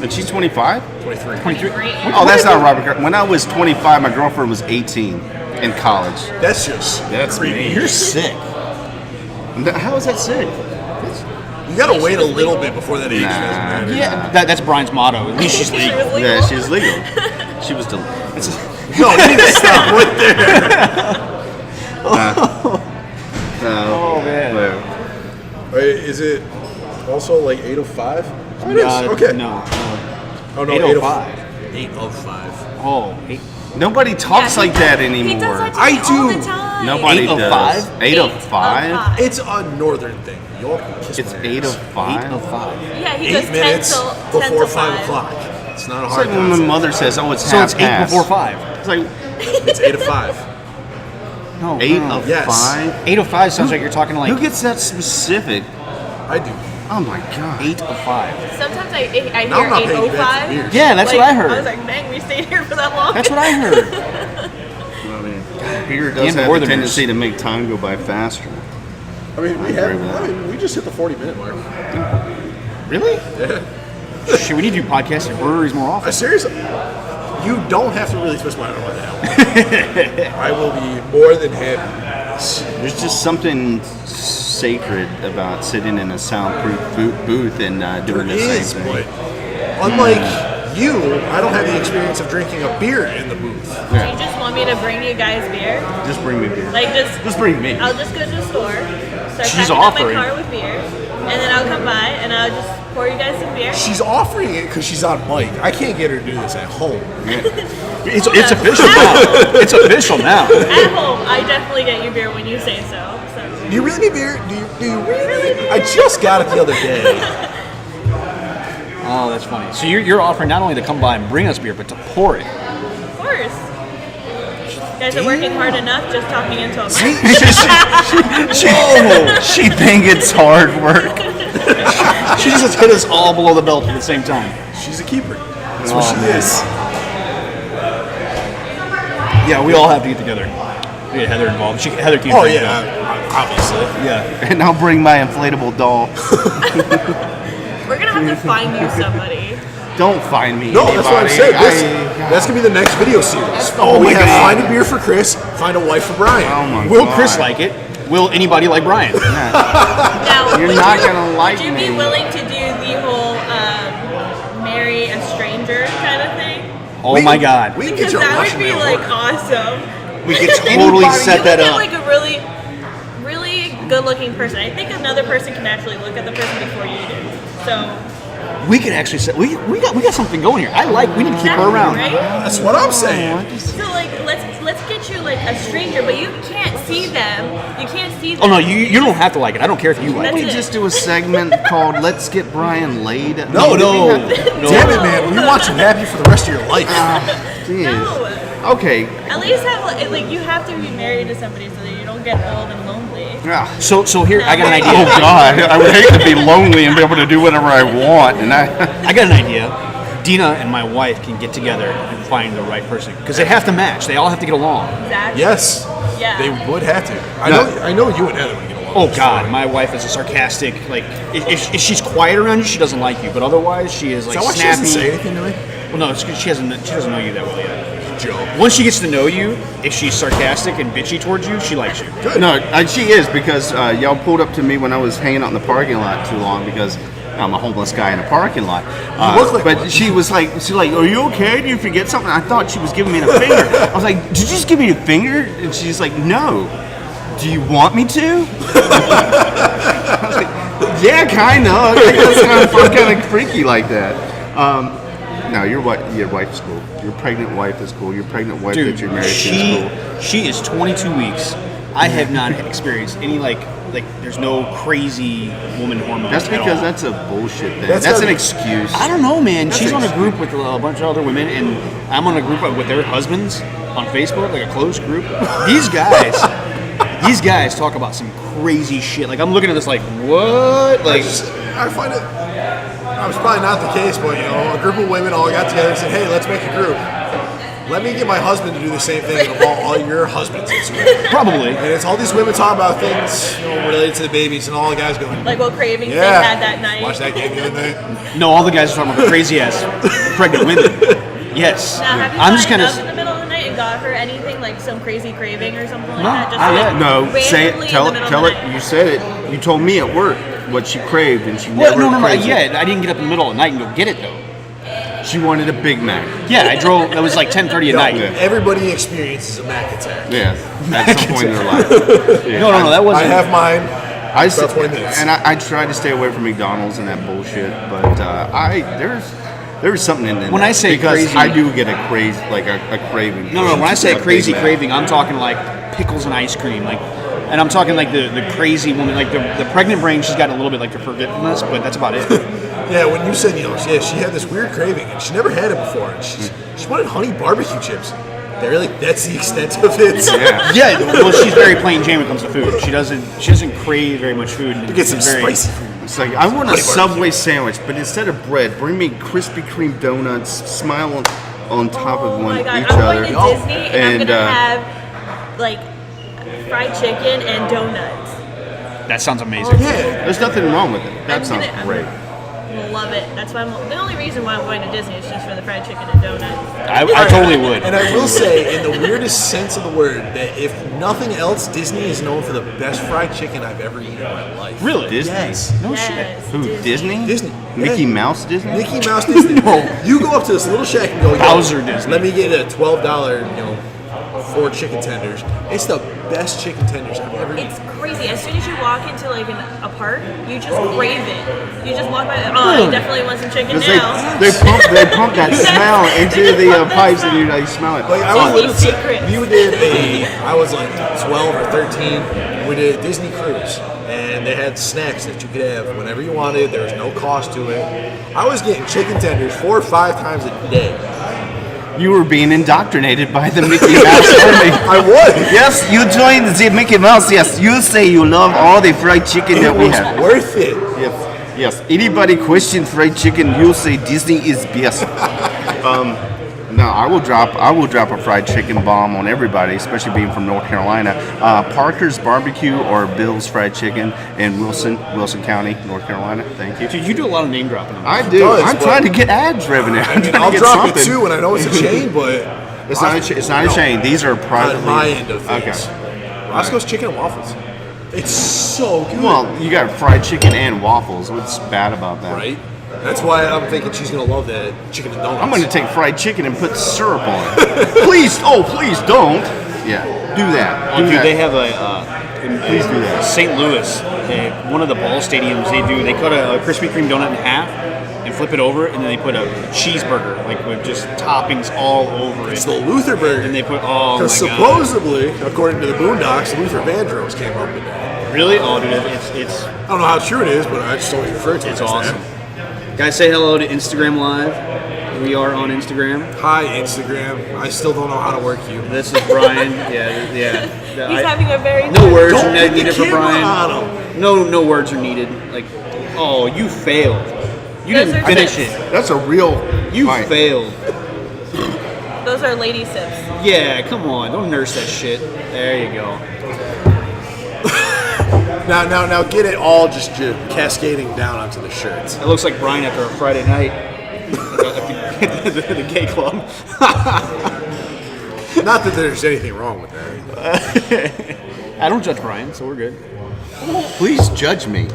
And she's 25? 23. 23. Oh, that's not Robert. When I was 25, my girlfriend was 18 in college. That's me. You're sick. How is that sick? You gotta wait a little bit before that age doesn't matter. Yeah, that's Brian's motto. At least she's legal. Yeah, she's legal. She was No, you need to stop right there. Oh, man. Is it also like 8:05? Oh, it is. Okay. No. Oh, no, 8:05. 8:05. Oh, 8. Nobody talks like that anymore. He does that to I me all do. the time. Nobody 8 of does. 5? 8 of 5? It's a northern thing. Y'all can kiss It's my 8 ass. of 5? 8 of 5. Yeah, he goes 8 10 minutes till before 5 5 o'clock. It's not a It's hard like when my concept. mother says, oh, it's So half it's 8 past. before 5. It's like It's 8 of 5. No, 8 no. of Yes. 5? 8 of 5 sounds like you're talking like Who gets that specific? I do. Oh my god. 8 of 5. Sometimes I Now I'm not hear paying you back for 8:05. beers. Yeah, that's Like, what I heard. I was like, dang, we stayed here for that long. That's what I heard. I mean, beer does Damn have a Northerners. tendency to make time go by faster. I mean, agree with that. we just hit the 40-minute mark. Really? Yeah. Shit, we need to do podcasts at breweries more often. Seriously, you don't have to really twist my arm on that. I will be more than happy. There's just something sacred about sitting in a soundproof booth and doing the There is, same but thing. unlike you, I don't have the experience of drinking a beer in the booth. Do you just want me to bring you guys beer? Just bring me beer. Like, Just bring me. I'll just go to the store, start She's packing up offering. my car with beer, and then I'll come by and I'll just pour you guys some beer. She's offering it because she's on mic. I can't get her to do this at home. It's official now. It's official now. At home, I definitely get you beer when you say so. Do you really need beer? Do you really? I just got it the other day. Oh, that's funny. So you're offering not only to come by and bring us beer, but to pour it. Of course. You guys are working hard enough just talking into a mic. She think it's hard work. She just hit us all below the belt at the same time. She's a keeper. That's what she is. Yeah, we all have to get together. We get Heather involved. Heather can't. Oh bring it yeah, up. obviously. Yeah. And I'll bring my inflatable doll. We're gonna have to find you somebody. Don't find me. No, that's what I'm anybody. saying. That's gonna be the next video series. Oh we my have God. find a beer for Chris, find a wife for Brian. Oh my Will god. Chris like it? Will anybody like Brian? Now, You're would not you- gonna like Would you me. be willing to do the whole marry a stranger kind of thing? Oh my God. We can Because get your that Russian would be mail like order. awesome. We could totally set that You up. would get like a really, really good-looking person. I think another person can actually look at the person before you do. So We could actually set. We got something going here. We need to keep her around. right? That's what I'm saying. So like, let's get you like a stranger, but you can't see them. You can't see them. Oh no, you don't have to like it. I don't care if you like That's it. We it. just do a segment called "Let's Get Brian Laid." No. Damn it, man. We want you happy for the rest of your life. Jeez. No. Okay. At least have like you have to be married to somebody so that you don't get old and lonely. Yeah. So here I got an Oh idea. God, I would hate to be lonely and be able to do whatever I want, and I got an idea. Dina and my wife can get together and find the right person because they have to match. They all have to get along. Exactly. Yes. Yeah. They would have to. No. I know you and Heather would get along. Oh God, my wife is a sarcastic. Like if she's quiet around you, she doesn't like you. But otherwise, she is like Is that why she snappy. doesn't say anything to me? Well, no, it's 'cause she doesn't know you that well yet. Joe. Once she gets to know you, if she's sarcastic and bitchy towards you, she likes you. No, she is because y'all pulled up to me when I was hanging out in the parking lot too long because I'm a homeless guy in a parking lot. You look like but one. she's like, "Are you okay? Did you forget something?" I thought she was giving me the finger. I was like, "Did you just give me a finger?" And she's like, "No. Do you want me to?" I was like, "Yeah, kind of. That's kind of fun, kind of freaky like that." No, your wife is cool. Your pregnant wife is cool. Your pregnant wife that you're married to is cool. she is 22 weeks. I have not experienced any like there's no crazy woman hormones. That's at because all. that's a bullshit thing. That's That's gotta an be- excuse. I don't know, man. That's She's on a ex- group with a bunch of other women, and I'm on a group with their husbands on Facebook, like a closed group. These guys talk about some crazy shit. Like I'm looking at this, like what? Like I find it was probably not the case, but a group of women all got together and said, "Hey, let's make a group. Let me get my husband to do the same thing and involve all your husbands into it." Probably. And it's all these women talking about things related to the babies, and all the guys going, Like what cravings they "Yeah, had that night. watch that game the other night." No, all the guys are talking about crazy ass pregnant women. Yes. Now, have you I'm just gotten kind up in of. the middle of the night and got her anything like some crazy craving or something like No, that? Just not like yet. No, say randomly it. Tell in the it. middle Tell of it. the night. You said it. You told me at work what she craved, and she Well, never. no, craved it. yeah, I didn't get up in the middle of the night and go get it though. She wanted a Big Mac. Yeah, I drove. It was like 10:30 at night. Yeah. Everybody experiences a Mac attack. Yeah, at some point in their life. Yeah. No, that I wasn't. have mine. I About 20 minutes. and I tried to stay away from McDonald's and that bullshit, but there's something in there. When I say because crazy- I do get a crazy a craving. No, when I say for a crazy Big Mac. craving, I'm talking like pickles and ice cream, like, and I'm talking like the crazy woman, like the pregnant brain. She's got a little bit like the forgetfulness, but that's about it. Yeah, when you said, she had this weird craving, and she never had it before, and she wanted honey barbecue chips. That's the extent of it. Yeah. Yeah, well, she's very plain Jane when it comes to food. She doesn't crave very much food. Get some She's very, spicy food. It's like I want a Honey Subway sandwich, but instead of bread, bring me Krispy Kreme donuts. Smile on top Oh of one my God, each I'm other. going to Disney and I'm gonna have like fried chicken and donuts. That sounds amazing. Yeah. There's nothing wrong with it. That I'm sounds gonna- great. Love it. That's why the only reason why I'm going to Disney is just for the fried chicken and donuts. I totally would. And I will say, in the weirdest sense of the word, that if nothing else, Disney is known for the best fried chicken I've ever eaten in my life. Really? Disney? Yes. No shit. Yes, Who? Disney? Disney. Mickey Yeah. Mouse Disney? Mickey Mouse Disney. You go up to this little shack and go, Bowser Disney. Let me get a $12, 4 chicken tenders. It's the best chicken tenders I've ever eaten. It's crazy. As soon as you walk into like a park, you just crave it. You just walk by. Oh, I definitely want some chicken Because now. they pump that smell into the pipes and you smell it. Like I Disney was literally, secrets. we did I was like 12 or 13. We did a Disney cruise, and they had snacks that you could have whenever you wanted. There was no cost to it. I was getting chicken tenders 4 or 5 times a day. You were being indoctrinated by the Mickey Mouse army. I was. Yes, you joined the Mickey Mouse. Yes, you say you love all the fried chicken that It we was have. worth it. Yes. Anybody question fried chicken, you say Disney is best. No, I will drop a fried chicken bomb on everybody, especially being from North Carolina. Parker's Barbecue or Bill's Fried Chicken in Wilson County, North Carolina. Thank you. Dude, you do a lot of name dropping. I do. does, I'm but- trying to get ads revenue. I'm trying I'll to get drop something. it too, and I know it's a chain, but It's not a chain. These are private. on my end of things. Okay. Roscoe's Chicken and Waffles. It's so good. Well, you got fried chicken and waffles. What's bad about that? Right? That's why I'm thinking she's gonna love that chicken and donuts. I'm going to take fried chicken and put syrup on it. Please don't. Yeah, do that. Oh, Do dude, that. they have in Please do that. St. Louis, one of the ball stadiums. They cut a Krispy Kreme donut in half and flip it over, and then they put a cheeseburger like with just toppings all over It's it. the Luther burger. And they put oh my Because god, supposedly, according to the Boondocks, Luther Vandross came up with that. really? Oh, dude, it's I don't know how true it is, but I just always refer to it it's as awesome. that. Guys, say hello to Instagram Live. We are on Instagram. Hi, Instagram. I still don't know how to work you. This is Brian. Yeah. He's having a very No words Don't are get the needed for camera Brian. on him. No words are needed. Like, oh, you failed. You Those didn't are finish tips. it. That's a real. You fight. failed. Those are lady sips. Yeah, come on. Don't nurse that shit. There you go. Now, get it all just cascading down onto the shirts. It looks like Brian after a Friday night at the gay club. Not that there's anything wrong with that. I don't judge Brian, so we're good. Please judge me.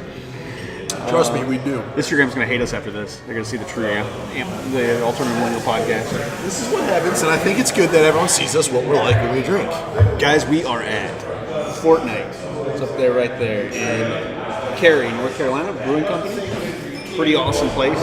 Trust me, we do. Instagram's gonna hate us after this. They're gonna see the true the Alternative Millennial Podcast. This is what happens, and I think it's good that everyone sees us what we're like when we drink. Guys, we are at Fortnite. It's up there, right there, in Cary, North Carolina, Brewing Company. Pretty awesome place.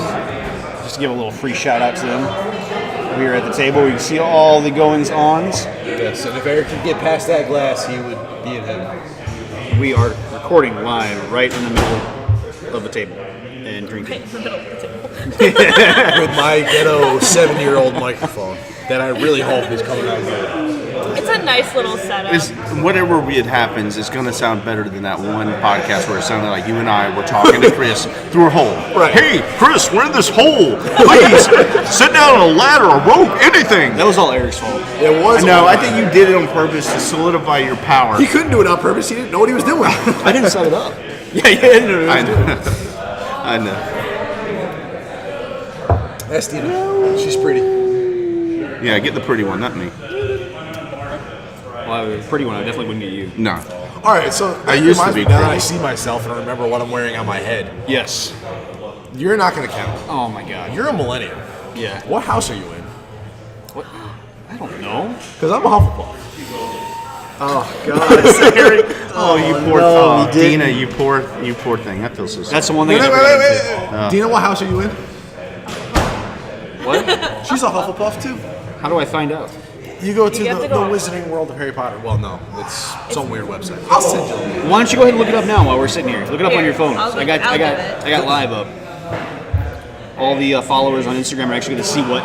Just to give a little free shout out to them. We are at the table. You can see all the goings-ons. Yes, and if Eric could get past that glass, he would be in heaven. We are recording live right in the middle of the table and drinking. Right in the middle of the table. With my ghetto 7-year-old microphone that I really hope is coming out good. It's not a nice little setup. Whatever happens is going to sound better than that one podcast where it sounded like you and I were talking to Chris through a hole. Right. Hey, Chris, we're in this hole. Please, sit down on a ladder, a rope, anything. That was all Eric's fault. It was. No, I think you did it on purpose to solidify your power. He couldn't do it on purpose. He didn't know what he was doing. I didn't set it up. Yeah, you didn't know what he was doing. I know. That's Dina. She's pretty. Yeah, get the pretty one, not me. Well, the pretty one, I definitely wouldn't get you. No. All right, so I used to be now that I pretty. see myself and I remember what I'm wearing on my head. Yes. You're not going to count. Oh my God. You're a millennial. Yeah. What house are you in? What? I don't know. Because I'm a Hufflepuff. Oh God, Eric. Oh, you poor Dina, you poor thing. I feel so sorry. That's the one thing. Wait. Dina, what house are you in? What? She's a Hufflepuff too. How do I find out? You go to You have the to go on. Wizarding World of Harry Potter. Well, no, it's some weird website. I'll send you a link. Why don't you go ahead and look it up now while we're sitting here? Look it up on your phone. I'll I got do it. live up. All the followers on Instagram are actually going to see what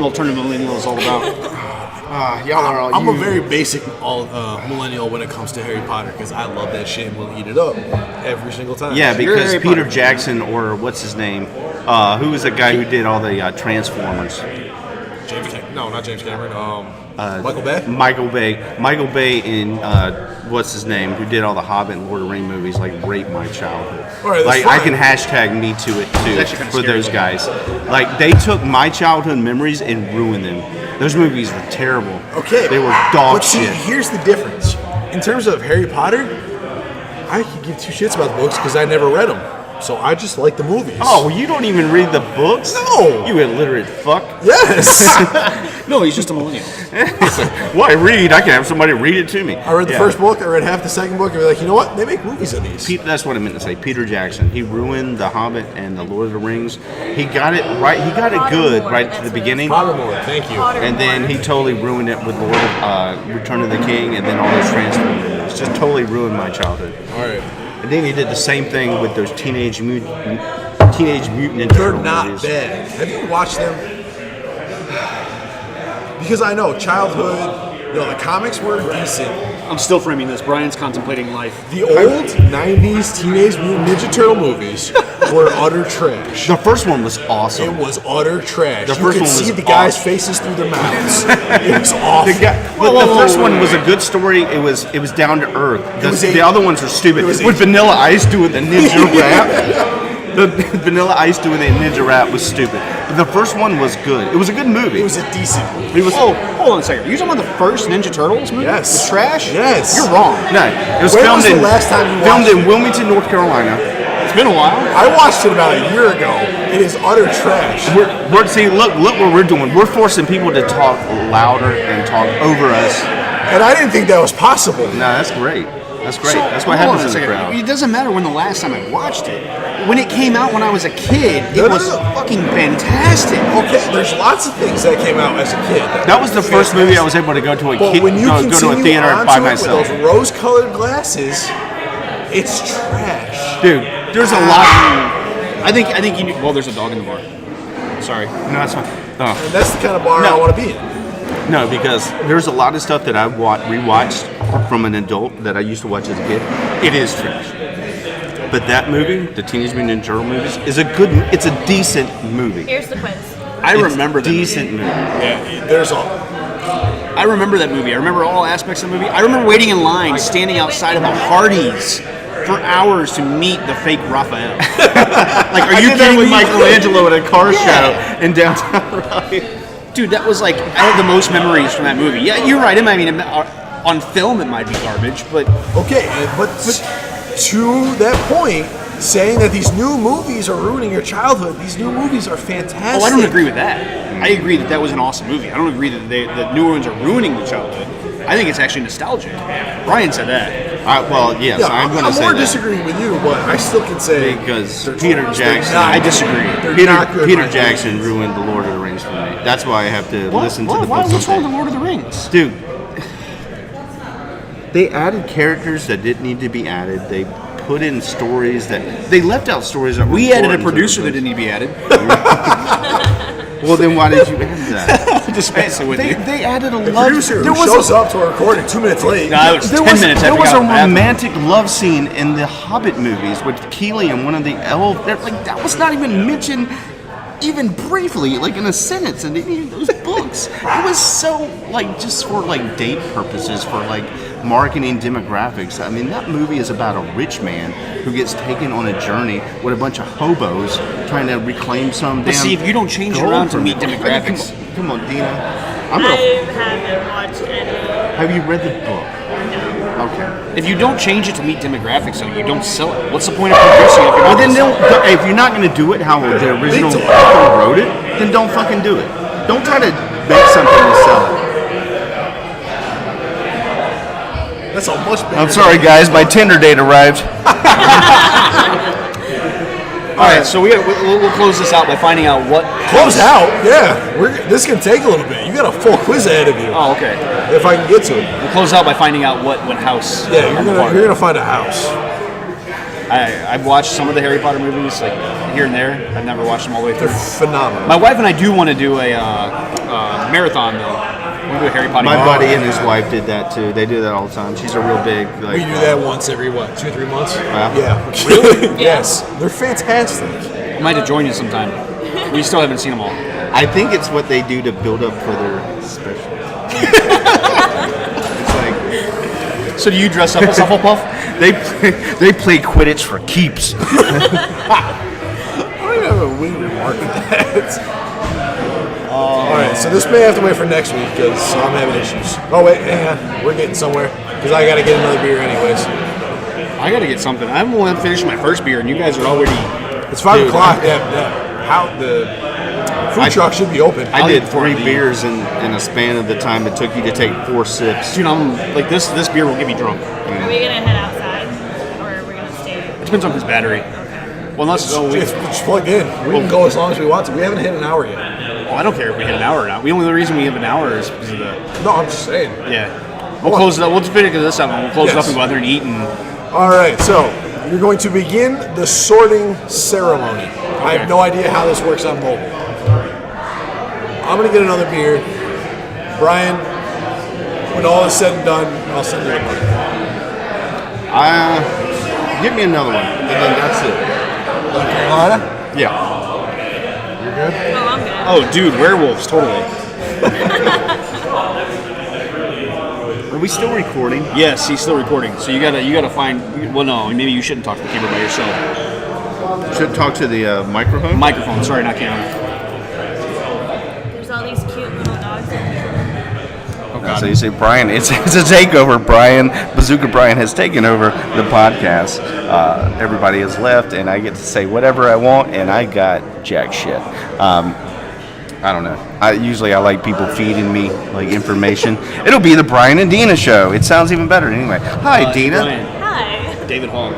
Alternative Millennial is all about. Y'all are all. I'm a very basic millennial when it comes to Harry Potter because I love that shit and will eat it up every single time. Yeah, You're because Harry Peter Potter. Jackson, or what's his name? Who was the guy who did all the Transformers? James Cameron. No, not James Cameron. Michael Bay. Michael Bay and what's his name? Who did all the Hobbit and Lord of the Rings movies? Like raped my childhood. All right, that's like I fine. can hashtag me to it actually too kinda for scary those though. guys. Like they took my childhood memories and ruined them. Those movies were terrible. Okay. They were dog But see, shit. here's the difference. In terms of Harry Potter, I could give two shits about the books because I never read them. So I just like the movies. Oh, you don't even read the books? No. You illiterate fuck. Yes. No, he's just a millennial. Why read? I can have somebody read it to me. I read the first book. I read half the second book. And be like, you know what? They make movies of these. That's what I meant to say. Peter Jackson. He ruined The Hobbit and The Lord of the Rings. He got it right. He got it good Pottermore, right that's to the what it's beginning. Pottermore, thank you. And then he totally ruined it with Return of the King, and then all those Transformers. Just totally ruined my childhood. All right. And then he did the same thing with those Teenage Mutant Ninja They're Turtle not movies. bad. Have you watched them? Because I know childhood, the comics were decent. I'm still framing this. Brian's contemplating life. The old 90s Teenage Mutant Ninja Turtle movies were utter trash. The first one was It awesome. was utter trash. The You first could one was see the guys' awesome. faces through their mouths. It was awful. The first one was a good story. It was down to earth. The other ones were stupid. With Vanilla Ice doing the ninja rap. The Vanilla Ice doing the ninja rap was stupid. But the first one was good. It was a good movie. It was a decent movie. It was. Oh, hold on a second. You talking about the first Ninja Turtles movie? Yes. It's trash? Yes. You're wrong. No, it was When filmed was the in last time you filmed watched in Wilmington, North Carolina. It's been a while. I watched it about a year ago. It is utter trash. We're see look what we're doing. We're forcing people to talk louder and talk over us. And I didn't think that was possible. No, that's great. That's great. So, That's what hold on happens a in the second. crowd. It doesn't matter when the last time I watched it. When it came out when I was a kid, it No, no, was no. fucking fantastic. Okay, there's lots of things that came out as a kid. That was the first movie I was able to go to But when you go to a continue theater on by to it myself. with those rose-colored glasses, it's trash. Dude, there's a lot. I think you need, well, there's a dog in the bar. Sorry. No, that's fine. Oh. And that's the kind of bar No. I want to be in. No, because there's a lot of stuff that I've rewatched from an adult that I used to watch as a kid. It is trash. But that movie, the Teenage Mutant Ninja Turtle movies, it's a decent movie. Here's the quiz. I It's remember that decent movie. movie. Yeah, there's a. I remember that movie. I remember all aspects of the movie. I remember waiting in line, standing outside of the Hardee's for hours to meet the fake Raphael. Like, are I you did that kidding with me? Michelangelo at a car Yeah. show in downtown Raleigh. Dude, that was like, I have the most memories from that movie. Yeah, you're right. I mean, on film it might be garbage, but Okay, but to that point, saying that these new movies are ruining your childhood, these new movies are fantastic. oh, I don't agree with that. I agree that was an awesome movie. I don't agree that the new ones are ruining the childhood. I think it's actually nostalgic. Brian said that. Well, yes, Yeah, I'm going to I'm say more that. disagreeing with you, but I still can say Because they're Peter trash. Jackson, They're not- I disagree. They're not good, Peter my Jackson opinion. ruined The Lord of the Rings for me. That's why I have to listen to the Why books. what's wrong on with tape. Lord of the Rings? Dude, they added characters that didn't need to be added. They put in stories that they left out stories that were We added a important to producer the that didn't need to be added. books. Well, then why did you add that? Just messing with you. They added a The love. producer There who was shows a, up to a recording 2 minutes late. No, it was 10 minutes there after was we a got out of the bathroom. romantic love scene in the Hobbit movies with Keely and one of the elves. Like that was not even mentioned, even briefly, like in a sentence in any of those books. It was so like just for like date purposes, for like marketing demographics. I mean, that movie is about a rich man who gets taken on a journey with a bunch of hobos trying to reclaim some But damn. see, if you don't change gold around to from meet it. demographics. Come on, Dina. I haven't watched any. Have you read the book? Okay. If you don't change it to meet demographics, though, you don't sell it. What's the point of producing it if you're Well, not then gonna sell it? if you're not going to do it how the original author wrote it, then don't fucking do it. Don't try to make something to sell it. That's a much bigger. I'm sorry, guys. My Tinder date arrived. All right, so we'll close this out by finding out what Close out? Yeah. This can take a little bit. You got a full quiz ahead of you. Oh, okay. If I can get to it. We'll close out by finding out what house. Yeah, you're gonna find a house. I've watched some of the Harry Potter movies, like here and there. I've never watched them all the way They're through. phenomenal. My wife and I do want to do a marathon, though. We want to do a Harry Potter. My marathon. buddy and his wife did that too. They do that all the time. She's a real big. Like, We do that once every 2-3 months. Wow. Yeah. Really? Yes. They're fantastic. I might have joined you sometime. We still haven't seen them all. I think it's what they do to build up for their special. It's like So do you dress up as Hufflepuff? they play Quidditch for keeps. I don't even have a wing remark at that. All right, so this may have to wait for next week because I'm having issues. Oh wait, hang on, we're getting somewhere because I got to get another beer anyways. I got to get something. I haven't even finished my first beer, and you guys are already. It's 5 Dude, o'clock. How the food truck should be open. I did 3 3 beers in a span of the time it took you to take 4 sips. Dude, I'm like this beer will get me drunk. Are we gonna head outside, or are we gonna stay? It depends on his battery. Well, unless It's just plugged in. We can go as long as we want to. We haven't hit an hour yet. well, I don't care if we hit an hour or not. The only reason we have an hour is because of the No, I'm just saying. yeah. We'll close it up. We'll just finish this up, and we'll close it up Yes. and go out there and eat. And All right, so you're going to begin the sorting ceremony. I have no idea how this works on mobile. I'm going to get another beer. Brian, when all is said and done, I'll send you the money. Give me another one, and then that's it. North Carolina? Yeah. You're good? Oh, I'm good. oh, dude, werewolves, totally. Are we still recording? Yes, he's still recording. So you gotta find. Well, no, maybe you shouldn't talk to the camera by yourself. Should talk to the microphone. Microphone. Sorry, not camera. There's all these cute little dogs in here. Oh God. So you say, Brian, it's a takeover. Bazooka Brian has taken over the podcast. Everybody has left, and I get to say whatever I want, and I got jack shit. I don't know. I like people feeding me like information. It'll be the Brian and Dina show. It sounds even better anyway. Hi, Dina. Brian, Hi. David Hall.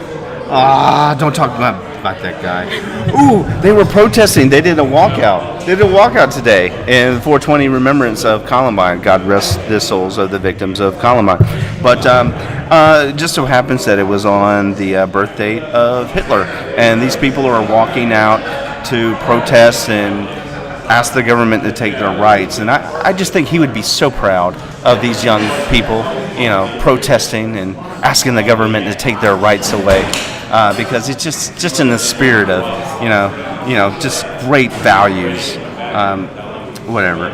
Don't talk about that guy. Ooh, they were protesting. They did a walkout. They did a walkout today in 420 remembrance of Columbine. God rest the souls of the victims of Columbine. But just so happens that it was on the birth date of Hitler, and these people are walking out to protest and ask the government to take their rights. And I just think he would be so proud of these young people, protesting and asking the government to take their rights away, because it's just in the spirit of, just great values. Whatever.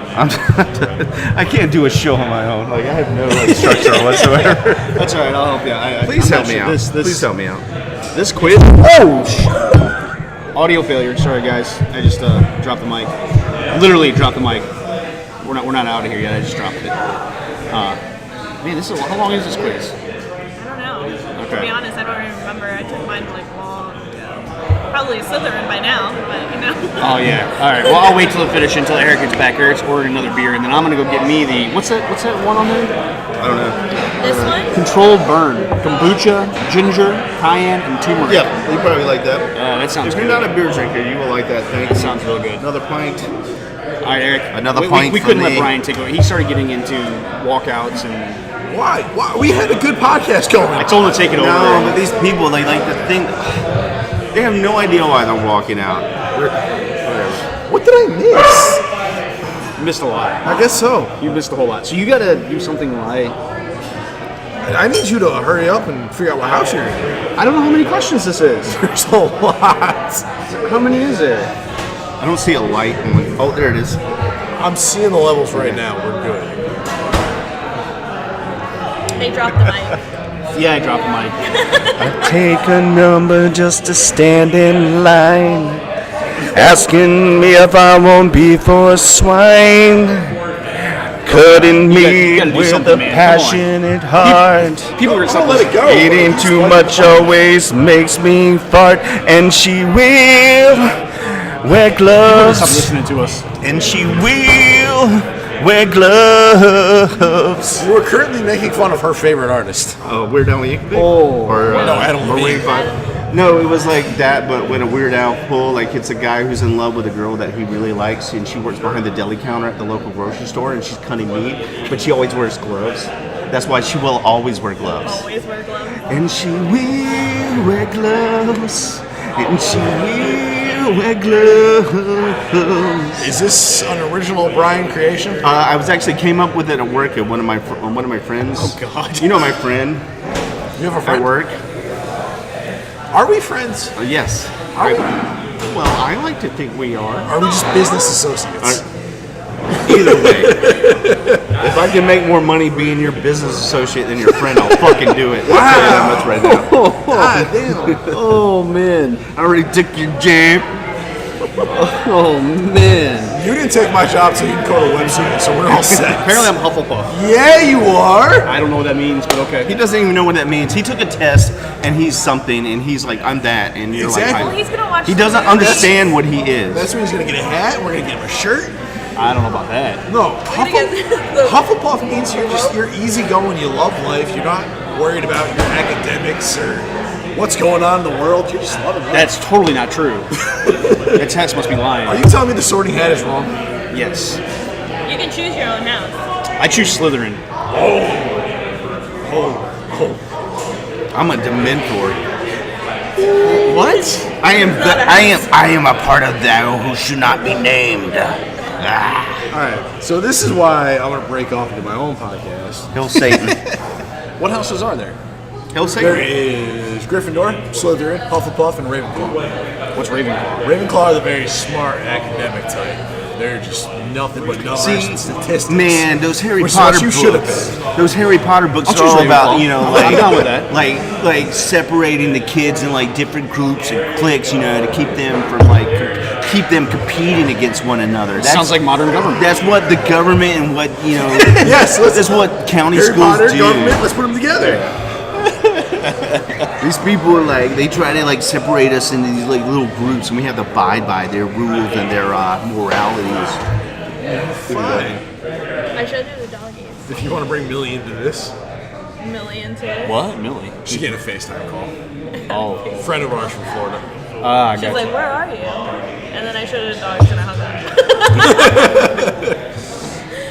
I can't do a show on my own. Like, I have no structure whatsoever. That's all right. I'll help you. Please help me out. Please help me out. This quiz. Audio failure. Sorry, guys. I just dropped the mic. Literally dropped the mic. We're not out of here yet. I just dropped it. Man, how long is this quiz? I don't know. Okay. To be honest, I don't even remember. I took mine like long ago. Probably a Slytherin by now, but Oh yeah. All right. Well, I'll wait till it finishes until Eric gets back. Eric's ordering another beer, and then I'm gonna go get me the what's that one on there? I don't know. This one? Controlled burn, kombucha, ginger, cayenne, and turmeric. Yeah, you probably like that. That sounds If you're good. not a beer drinker, you will like that thing. That sounds real good. Another pint. All right, Eric. Another we pint for couldn't let me. Brian take over. He started getting into walkouts, and Why? We had a good podcast going. I told him to take it over. No, but these people, they like to think. They have no idea why they're walking out. Whatever. What did I miss? missed a lot. I guess so. You missed a whole lot. So you got to do something like. I need you to hurry up and figure out what house you're in. I don't know how many questions this is. There's a lot. How many is there? I don't see a light. Oh, there it is. I'm seeing the levels right now. We're good. They dropped the mic. Yeah, I dropped the mic. I take a number just to stand in line, asking me if I won't be for a swine, cutting me gotta do with something, a man. Come on. passionate heart. People are I'll let it go. Eating too much always makes me fart, and she will wear Stop gloves, listening to us. and she will wear gloves. We're currently making fun of her favorite artist. Oh, Weird Al Yankovic? Oh. Or, No, Adam or Levine. Wayne Five? No, it was like that, but with a Weird Al pull. Like, it's a guy who's in love with a girl that he really likes, and she works behind the deli counter at the local grocery store, and she's cutting meat, but she always wears gloves. That's why she will always wear gloves. Always wear gloves. And she will wear gloves, and she will wear gloves. Is this an original Brian creation? I was actually came up with it at work at one of my friends. Oh, God. You know my friend You have a at friend? work? Are we friends? Yes. Well, I like to think we are. Are we just business associates? Either way, if I can make more money being your business associate than your friend, I'll fucking do it. I'll tell you that much right now. God damn. Oh, man. I already took your jam. Oh, man. You didn't take my job, so you can go to website, so we're all set. Apparently I'm Hufflepuff. Yeah, you are. I don't know what that means, but okay. He doesn't even know what that means. He took a test and he's something, and he's like, I'm that, and you're Exactly. like, Well, he's gonna watch. he doesn't understand what he is. That's when he's gonna get a hat. We're gonna get him a shirt. I don't know about that. No, We're gonna get the- Hufflepuff means you're easygoing. You love life. You're not worried about your academics or what's going on in the world. You're just loving life. That's totally not true. That test must be lying. Are you telling me the Sorting Hat is wrong? Yes. You can choose your own house. I choose Slytherin. I'm a Dementor. What? I am a part of thou who should not be named. Ah, All right. So this is why I'm gonna break off into my own podcast. Hill Satan. What houses are there? Hill There Satan. is Gryffindor, Slytherin, Hufflepuff, and Ravenclaw. What's Ravenclaw? Ravenclaw are the very smart academic type. They're just nothing but numbers and statistics. Man, those Harry Which is Potter what you should have books. been. Those Harry Potter books I'll are all choose about, Ravenclaw. like, I'm down with that. like separating the kids in like different groups and cliques, to keep them from keep them competing against one another. That's, Sounds like modern government. that's what the government and what Yes, that's what county Harry schools Potter, do. government, let's put them together. These people are they try to separate us into these little groups, and we have to abide by their rules and their moralities. Fine. I showed you the doggies. If you want to bring Millie into this, Millie into it. What? Millie? she's getting a FaceTime call. Oh. Friend of ours from Florida. I She's got like, you. where are you? And then I showed her the dogs and I hung up.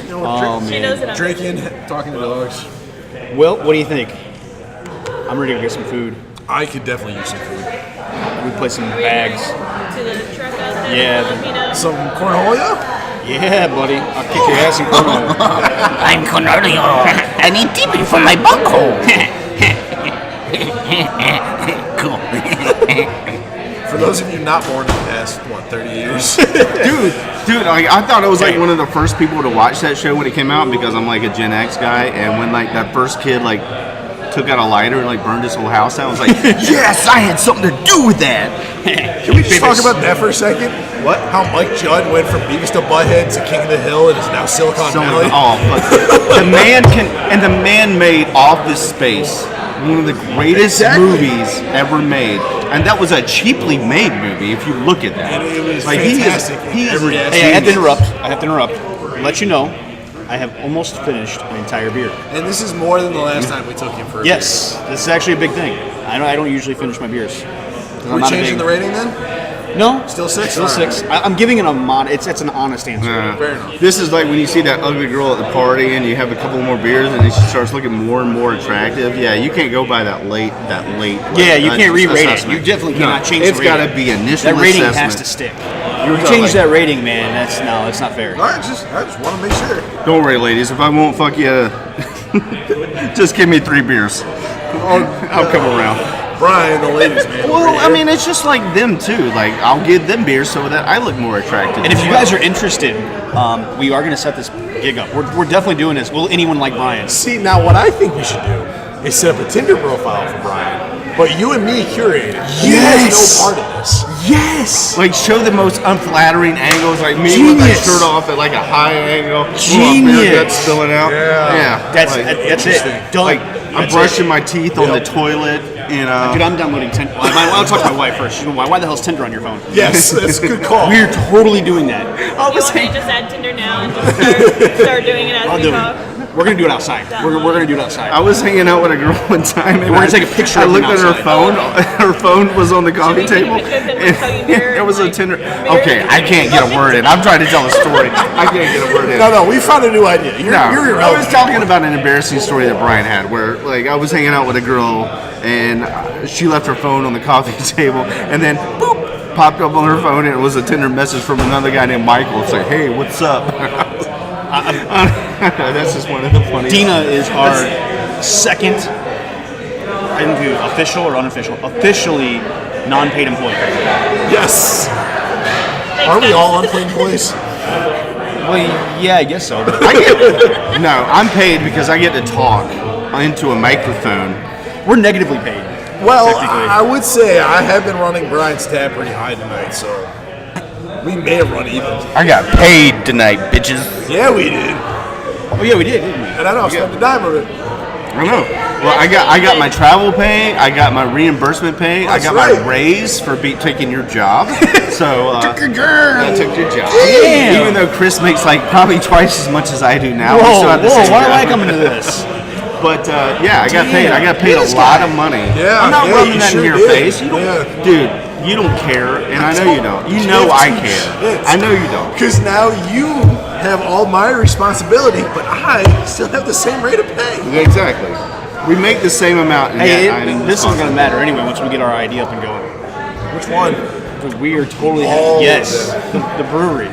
You know, Oh, She man. knows that I'm drinking, talking to dogs. Well, what do you think? I'm ready to get some food. I could definitely use some food. We play some bags. to the truck out there. Yeah. Filipino. Some cornholio? Yeah, buddy. I'll kick your ass in cornhole. I'm Cornelio. I need tipping for my bunghole. Cool. For those of you not born in the past, 30 years? Dude, I thought I was one of the first people to watch that show when it came out because I'm a Gen X guy, and when that first kid took out a lighter and burned his whole house down, I was like, yes, I had something to do with that. Can we just talk about that for a second? What? How Mike Judd went from Beavis to Butthead to King of the Hill and is now Silicon Valley? The man made Office Space, one of the greatest movies ever made, and that was a cheaply made movie. If you look at that, And it was he fantastic. is Every aspect. Hey, I have to interrupt. Let you know, I have almost finished an entire beer. And this is more than the last time we took him for a Yes, this is actually a big thing. I don't usually finish my beers. beer. We're changing the rating then? No. Still 6? Still All right. 6. I'm giving it a it's an honest answer. Fair enough. This is when you see that ugly girl at the party and you have a couple more beers and then she starts looking more and more attractive. Yeah, you can't go by that late. Yeah, you can't re-rate it. assessment. You definitely cannot change It's the got rating. to be initial That rating assessment. has to stick. You Change that rating, man. That's not fair. I just want to make sure. Don't worry, ladies. If I won't fuck you, just give me 3 beers. I'll come around. Brian, the ladies, man. Well, I mean, it's just like them too. Like, I'll give them beers so that I look more attractive. And if you guys are interested, we are going to set this gig up. We're definitely doing this. Will anyone like Brian? See, now what I think we should do is set up a Tinder profile for Brian, but you and me curate it. He has no part of this. Yes! Like, show the most unflattering angles, like me with my shirt off at like a high angle. Genius! That's spilling out. Yeah. That's it. Done. Like, I'm brushing my teeth on the toilet, you know. Dude, I'm downloading Tinder. I'll talk to my wife first. Why the hell's Tinder on your phone? Yes, that's a good call. We're totally doing that. You want me to just add Tinder now and just start doing it as I'll we do talk? it. We're gonna do it outside. We're gonna do it outside. I was hanging out with a girl one time, and We're gonna take a picture I of looked them at her outside. phone. Her phone was on the coffee Should we table. take a picture of him, like, hugging her It was a and, like, Tinder. mirror? Okay, I can't get a word in. I'm trying to tell a story. I can't get a word in. No, we found a new idea. You're I irrelevant. was talking about an embarrassing story that Brian had, where like I was hanging out with a girl, and she left her phone on the coffee table, and then boop, popped up on her phone, and it was a Tinder message from another guy named Michael. It's like, hey, what's up? That's just one of the funniest. Dina is our second, I don't know, official or unofficial, officially non-paid employee. Yes. Thanks, Are we guys. all unpaid employees? Well, yeah, I guess so. But No, I'm paid because I get to talk into a microphone. we're negatively paid. Well, Technically. I would say I have been running Brian's tab pretty high tonight, so we may have run even. I got paid tonight, bitches. Yeah, we did. Oh yeah, we did, didn't we? And I know I spent a dime of it. I know. Well, I got my travel pay. I got my reimbursement pay. That's I got right. my raise for taking your job. So I took your job. Damn. Even though Chris makes like probably twice as much as I do now. we Whoa, still have the same why am I job. coming to this? But yeah, I got paid. I got paid a lot of money. Yeah, I'm not yeah, rubbing you that sure in your did. face. You don't, Yeah. dude. You don't care, and I know you don't. You know I care. I know you don't. Because now you have all my responsibility, but I still have the same rate of pay. Exactly. We make the same amount. And Hey, yet I'm this isn't going to responsible. matter anyway once we get our idea up and going. Which one? But we are totally All of yes, the brewery.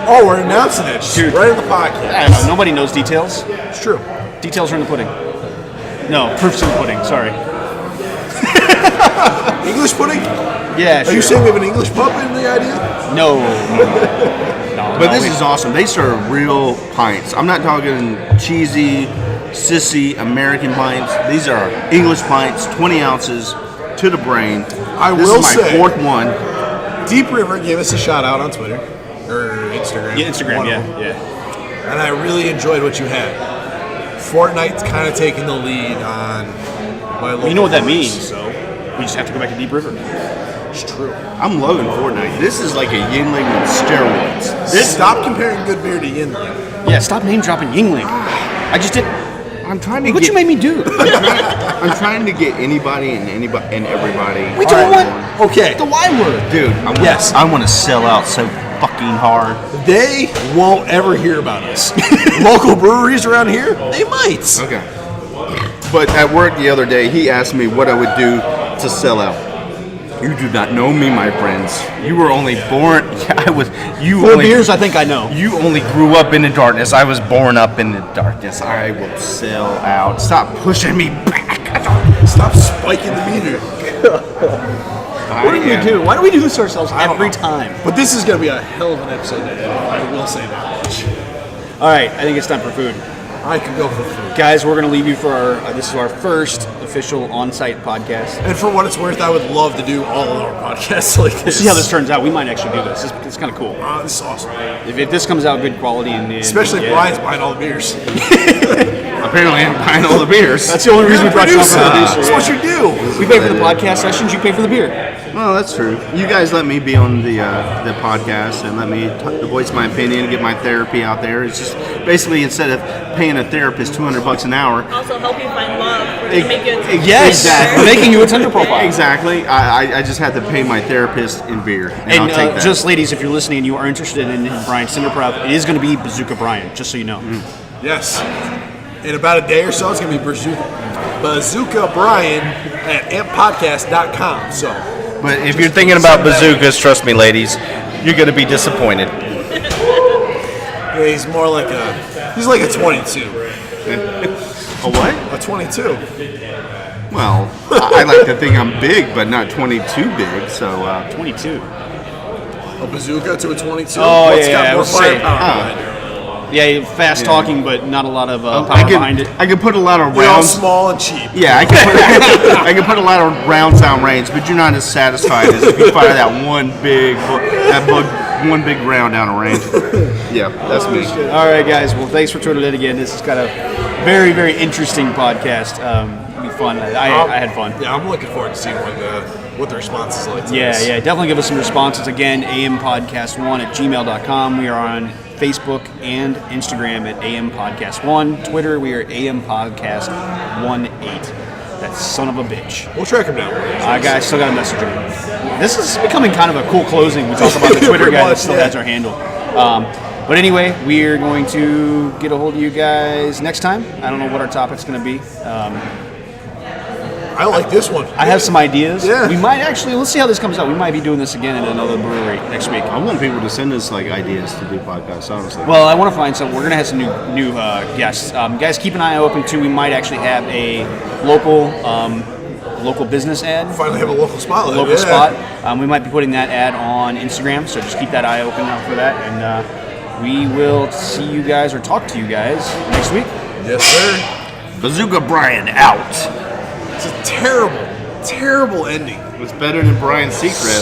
Oh, we're announcing it Dude. right in the podcast. I don't know, nobody knows details. It's true. Details are in the pudding. No, proof's in the pudding. Sorry. English pudding? Yeah, Are you saying we have an English pub in the idea? no? But this is awesome. They serve real pints. I'm not talking cheesy, sissy American pints. These are English pints, 20 ounces to the brain. I This will is my say- fourth one. Deep River gave us a shout out on Twitter or Instagram. Yeah, Instagram. One of Yeah, them. yeah. And I really enjoyed what you had. Fortnite's kind of taking the lead on my local You know what that breweries. means, so we just have to go back to Deep River. It's true. I'm loving Fortnite. This is like a Yingling with steroids. Stop comparing good beer to Yingling. Yeah, stop name dropping Yingling. I just did. I'm trying to What get. you made me do? I'm trying to get anybody and everybody. We don't want Okay. the Y word. Dude, Yes. I want to sell out so fucking hard. They won't ever hear about us. Local breweries around here, they might. Okay. But at work the other day, he asked me what I would do to sell out. You do not know me, my friends. You were only born. I was. You 4 only. beers, I think I know. You only grew up in the darkness. I was born up in the darkness. I will sell out. Stop pushing me back. Stop spiking the meter. What do we do? Why do we do this ourselves every time? But this is going to be a hell of an episode to edit. I will say that much. All right, I think it's time for food. I could go for food. Guys, we're going to leave you for our, this is our first official on-site podcast. And for what it's worth, I would love to do all of our podcasts like this. See how this turns out. We might actually do this. It's kind of cool. This is awesome. If this comes out good quality and Especially if Brian's buying all the beers. Apparently, I'm buying all the beers. That's the only reason we brought you on for the That's producer. what you do. We pay for the podcast sessions. You pay for the beer. Well, that's true. You guys let me be on the podcast and let me voice my opinion, get my therapy out there. It's just basically instead of paying a therapist $200 an hour. Also help you find love. We're gonna make you a Yes, Exactly. making you a Tinder profile. Exactly. I just have to pay my therapist in beer, and I'll And take that. just ladies, if you're listening and you are interested in Brian's Tinder profile, it is going to be Bazooka Brian, just so you know. Yes. In about a day or so, it's going to be Bazooka Brian at amppodcast.com. So But if you're thinking about bazookas, trust me, ladies, you're going to be disappointed. Yeah, he's more like a 22. A what? A 22. Well, I like to think I'm big, but not 22 big. So 22. A bazooka to a 22? Oh, What's yeah, got I more was saying. firepower? Yeah, fast talking, but not a lot of power I behind it. can put a lot of We're all rounds. small and cheap. Yeah, I can put a lot of rounds down range, but you're not as satisfied as if you fire that one big round down a range. Yeah, that's me. All right, guys. Well, thanks for tuning in again. This is kind of very, very interesting podcast. It'll be fun. I had fun. Yeah, I'm looking forward to seeing what the response is like to Yeah, this. yeah. Definitely give us some responses. Again, ampodcast1@gmail.com. We are on Facebook and Instagram at ampodcast1. Twitter, we are ampodcast18. That son of a bitch. We'll track him down. Guys, still got a message him. This is becoming kind of a cool closing. We talk about the Twitter Pretty guy that much, still yeah. has our handle. But anyway, we're going to get a hold of you guys next time. I don't know what our topic's going to be. I like this one. I have some ideas. Yeah. We might actually, let's see how this comes out. We might be doing this again in another brewery next week. I want people to send us like ideas to do podcasts, honestly. Well, I want to find some. We're going to have some new guests. Guys, keep an eye open too. We might actually have a local business ad. Finally have a local spotlight. Local yeah. spot. We might be putting that ad on Instagram, so just keep that eye open out for that. And we will see you guys or talk to you guys next week. Yes, sir. Bazooka Brian out. It's a terrible, terrible ending. It's better than Brian Seacrest.